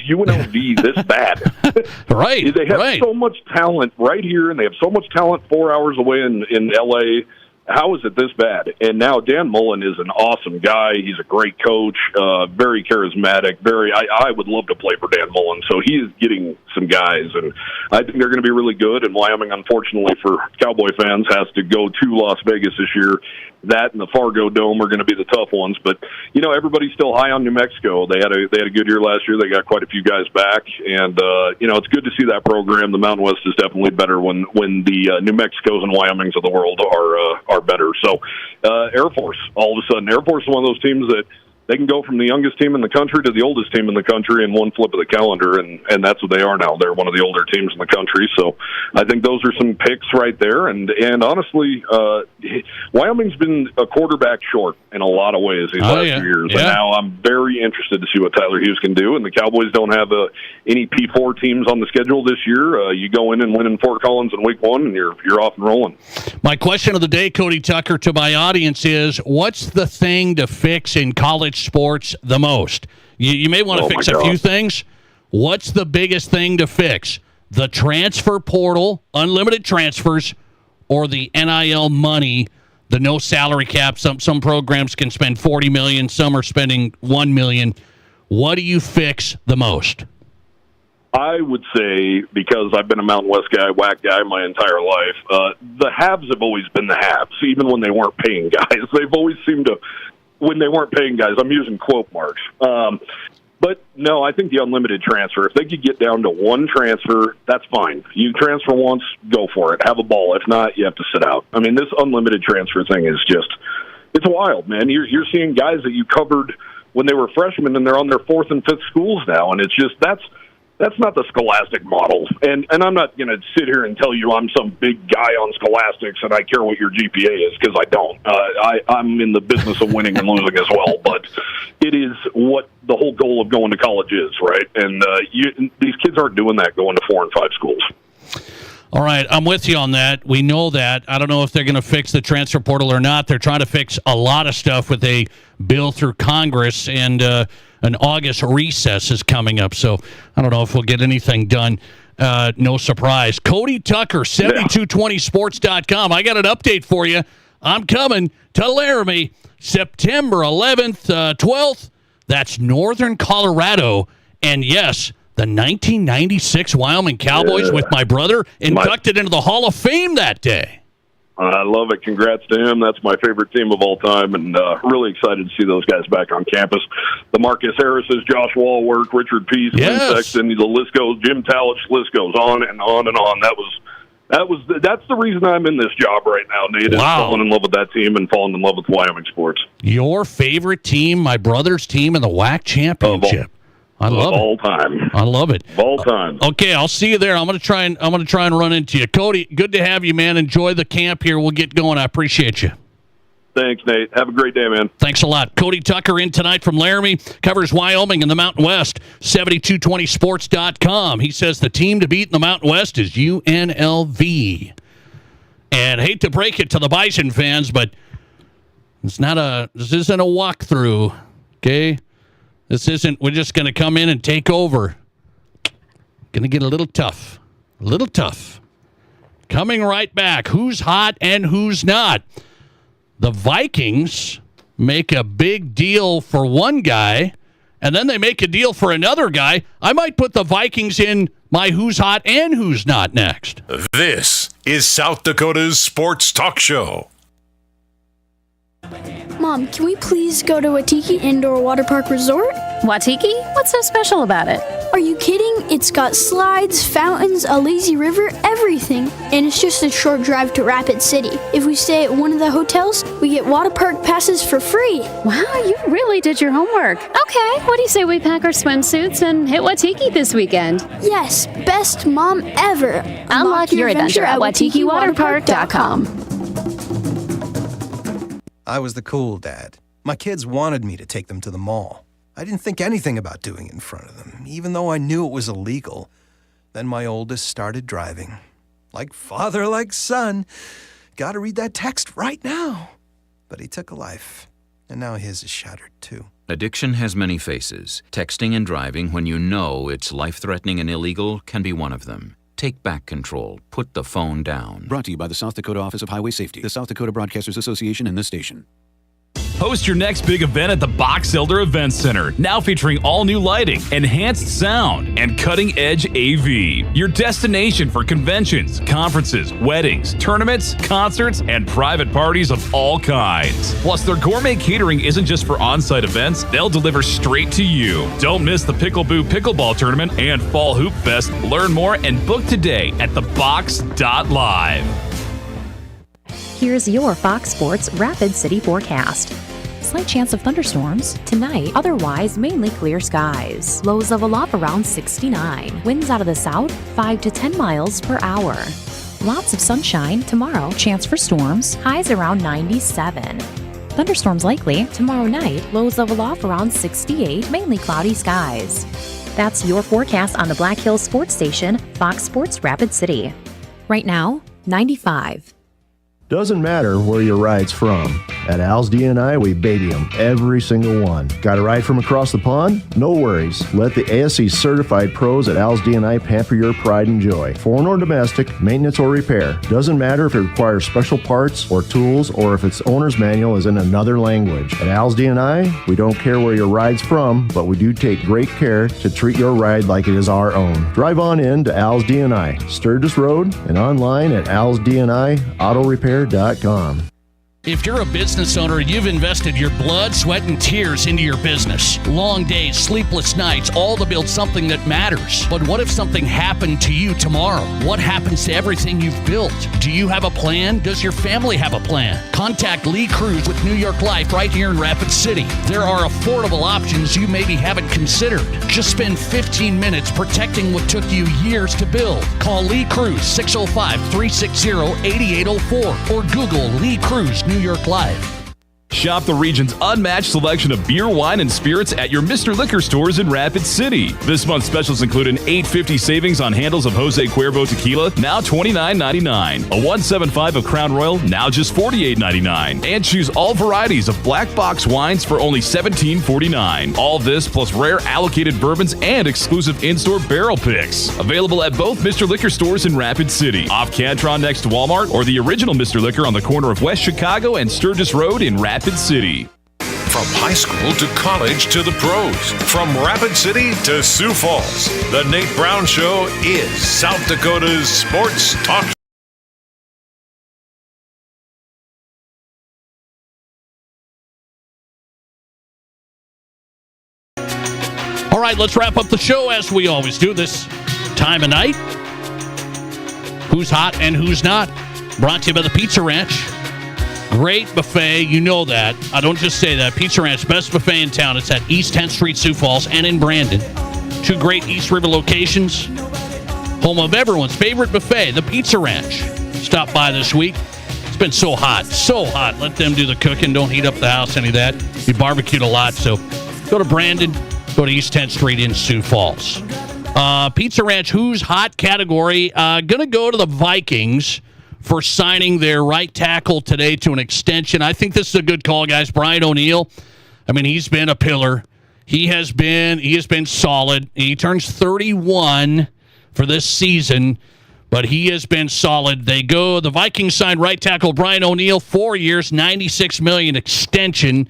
UNLV this bad? Right. They have so much talent right here, and they have so much talent 4 hours away in L.A., how is it this bad? And now Dan Mullen is an awesome guy. He's a great coach, very charismatic. I would love to play for Dan Mullen. So he is getting some guys, and I think they're going to be really good. And Wyoming, unfortunately for Cowboy fans, has to go to Las Vegas this year. That and the Fargo Dome are going to be the tough ones. But everybody's still high on New Mexico. They had a good year last year. They got quite a few guys back, and it's good to see that program. The Mountain West is definitely better when the New Mexicos and Wyomings of the world are better. So Air Force, all of a sudden, Air Force is one of those teams that they can go from the youngest team in the country to the oldest team in the country in one flip of the calendar, and that's what they are now. They're one of the older teams in the country. So I think those are some picks right there. And honestly, Wyoming's been a quarterback short in a lot of ways these last few years. Yeah. And now I'm very interested to see what Tyler Hughes can do. And the Cowboys don't have any P4 teams on the schedule this year. You go in and win in Fort Collins in week 1, and you're off and rolling. My question of the day, Cody Tucker, to my audience is, what's the thing to fix in college sports the most? You may want to fix a few things. What's the biggest thing to fix? The transfer portal, unlimited transfers, or the NIL money, the no salary cap? Some programs can spend $40 million, some are spending $1 million. What do you fix the most? I would say, because I've been a Mountain West guy, WAC guy my entire life, the haves have always been the haves, even when they weren't paying guys. They've always seemed to, when they weren't paying guys, I'm using quote marks. But no, I think the unlimited transfer, if they could get down to one transfer, that's fine. You transfer once, go for it. Have a ball. If not, you have to sit out. I mean, this unlimited transfer thing is just, it's wild, man. You're seeing guys that you covered when they were freshmen, and they're on their fourth and fifth schools now, and it's just, that's not the Scholastic model. And I'm not going to sit here and tell you I'm some big guy on Scholastics and I care what your GPA is, because I don't. I'm in the business of winning and losing as well. But it is what the whole goal of going to college is, right? And these kids aren't doing that going to 4 and 5 schools. All right, I'm with you on that. We know that. I don't know if they're going to fix the transfer portal or not. They're trying to fix a lot of stuff with a bill through Congress, and an August recess is coming up. So I don't know if we'll get anything done. No surprise. Cody Tucker, 7220sports.com. I got an update for you. I'm coming to Laramie September 11th, 12th. That's Northern Colorado. And yes, the 1996 Wyoming Cowboys with my brother inducted into the Hall of Fame that day. I love it. Congrats to him. That's my favorite team of all time, and really excited to see those guys back on campus. The Marcus Harris's, Josh Wallwork, Richard Peace, Lynn Sexton, the list goes, Jim Talich, list goes on and on and on. That's the reason I'm in this job right now, Nate. Is falling in love with that team and falling in love with Wyoming sports. Your favorite team, my brother's team in the WAC championship. I love it. All time. I love it. All time. Okay, I'll see you there. I'm gonna try and run into you. Cody, good to have you, man. Enjoy the camp here. We'll get going. I appreciate you. Thanks, Nate. Have a great day, man. Thanks a lot. Cody Tucker in tonight from Laramie. Covers Wyoming and the Mountain West. 7220sports.com. He says the team to beat in the Mountain West is UNLV. And hate to break it to the Bison fans, but this isn't a walkthrough, okay? This isn't, we're just going to come in and take over. Going to get a little tough. A little tough. Coming right back. Who's hot and who's not? The Vikings make a big deal for one guy, and then they make a deal for another guy. I might put the Vikings in my who's hot and who's not next. This is South Dakota's Sports Talk Show. Mom, can we please go to Waitiki Indoor Water Park Resort? Waitiki? What's so special about it? Are you kidding? It's got slides, fountains, a lazy river, everything. And it's just a short drive to Rapid City. If we stay at one of the hotels, we get water park passes for free. Wow, you really did your homework. Okay, what do you say we pack our swimsuits and hit Waitiki this weekend? Yes, best mom ever. Unlock your adventure at WaitikiWaterPark.com. I was the cool dad. My kids wanted me to take them to the mall. I didn't think anything about doing it in front of them, even though I knew it was illegal. Then my oldest started driving. Like father, like son. Gotta read that text right now. But he took a life, and now his is shattered too. Addiction has many faces. Texting and driving when you know it's life-threatening and illegal can be one of them. Take back control. Put the phone down. Brought to you by the South Dakota Office of Highway Safety, the South Dakota Broadcasters Association, and this station. Host your next big event at the Box Elder Events Center, now featuring all new lighting, enhanced sound, and cutting-edge AV. Your destination for conventions, conferences, weddings, tournaments, concerts, and private parties of all kinds. Plus, their gourmet catering isn't just for on-site events, they'll deliver straight to you. Don't miss the Pickle Boo Pickleball Tournament and Fall Hoop Fest. Learn more and book today at thebox.live. Here's your Fox Sports Rapid City forecast. Slight chance of thunderstorms tonight, otherwise mainly clear skies. Lows level off around 69. Winds out of the south 5 to 10 miles per hour. Lots of sunshine tomorrow, chance for storms, highs around 97. Thunderstorms likely tomorrow night, lows level off around 68, mainly cloudy skies. That's your forecast on the Black Hills Sports Station, Fox Sports Rapid City. Right now, 95. Doesn't matter where your ride's from. At Al's D&I, we baby them, every single one. Got a ride from across the pond? No worries. Let the ASE certified pros at Al's D&I pamper your pride and joy. Foreign or domestic, maintenance or repair. Doesn't matter if it requires special parts or tools or if its owner's manual is in another language. At Al's D&I, we don't care where your ride's from, but we do take great care to treat your ride like it is our own. Drive on in to Al's D&I, Sturgis Road, and online at alsdniautorepair.com. If you're a business owner, you've invested your blood, sweat, and tears into your business. Long days, sleepless nights, all to build something that matters. But what if something happened to you tomorrow? What happens to everything you've built? Do you have a plan? Does your family have a plan? Contact Lee Cruz with New York Life right here in Rapid City. There are affordable options you maybe haven't considered. Just spend 15 minutes protecting what took you years to build. Call Lee Cruz, 605-360-8804, or Google Lee Cruz New York Live. Shop the region's unmatched selection of beer, wine, and spirits at your Mr. Liquor stores in Rapid City. This month's specials include an $8.50 savings on handles of Jose Cuervo tequila, now $29.99. A 175 of Crown Royal, now just $48.99. And choose all varieties of black box wines for only $17.49. All this plus rare allocated bourbons and exclusive in-store barrel picks. Available at both Mr. Liquor stores in Rapid City, off Cantron next to Walmart, or the original Mr. Liquor on the corner of West Chicago and Sturgis Road in Rapid City. From high school to college to the pros, from Rapid City to Sioux Falls, the Nate Brown Show is South Dakota's sports talk. All right, let's wrap up the show as we always do this time of night. Who's hot and who's not? Brought to you by the Pizza Ranch. Great buffet, you know that. I don't just say that. Pizza Ranch, best buffet in town. It's at East 10th Street, Sioux Falls, and in Brandon. Two great East River locations. Home of everyone's favorite buffet, the Pizza Ranch. Stop by this week. It's been so hot, so hot. Let them do the cooking. Don't heat up the house, any of that. We barbecued a lot, so go to Brandon, go to East 10th Street in Sioux Falls. Pizza Ranch, who's hot category. Going to go to the Vikings for signing their right tackle today to an extension. I think this is a good call, guys. Brian O'Neill, I mean, he's been a pillar. He has been solid. He turns 31 for this season, but he has been solid. The Vikings signed right tackle Brian O'Neill, 4 years, $96 million extension.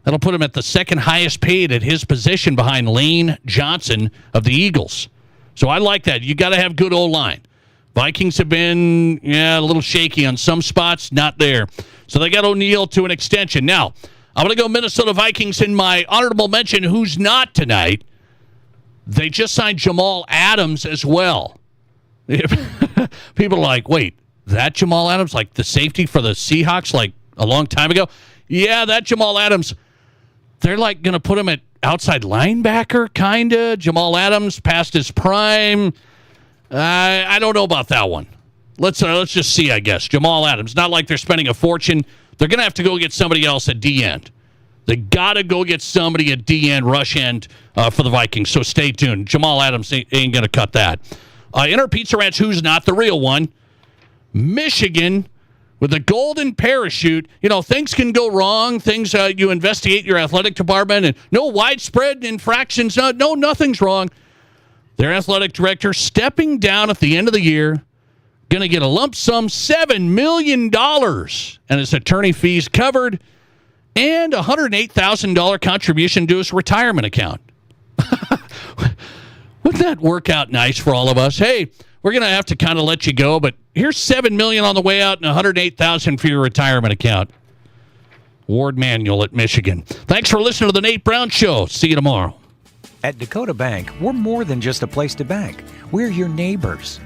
That'll put him at the second highest paid at his position behind Lane Johnson of the Eagles. So I like that. You got to have good O-line. Vikings have been, a little shaky on some spots, not there. So they got O'Neill to an extension. Now, I'm going to go Minnesota Vikings in my honorable mention, who's not tonight. They just signed Jamal Adams as well. People are like, wait, that Jamal Adams, like the safety for the Seahawks like a long time ago? Yeah, that Jamal Adams, they're like going to put him at outside linebacker, kind of. Jamal Adams past his prime. I don't know about that one. Let's just see, I guess. Jamal Adams. Not like they're spending a fortune. They're going to have to go get somebody else at D-end. They got to go get somebody at D-end, rush end for the Vikings. So stay tuned. Jamal Adams ain't going to cut that. In our Pizza Ranch, who's not the real one? Michigan with the golden parachute. Things can go wrong. Things you investigate your athletic department, and no widespread infractions. No, nothing's wrong. Their athletic director stepping down at the end of the year, going to get a lump sum $7 million, and his attorney fees covered, and a $108,000 contribution to his retirement account. Wouldn't that work out nice for all of us? Hey, we're going to have to kind of let you go, but here's $7 million on the way out and $108,000 for your retirement account. Ward Manuel at Michigan. Thanks for listening to the Nate Brown Show. See you tomorrow. At Dakota Bank, we're more than just a place to bank. We're your neighbors.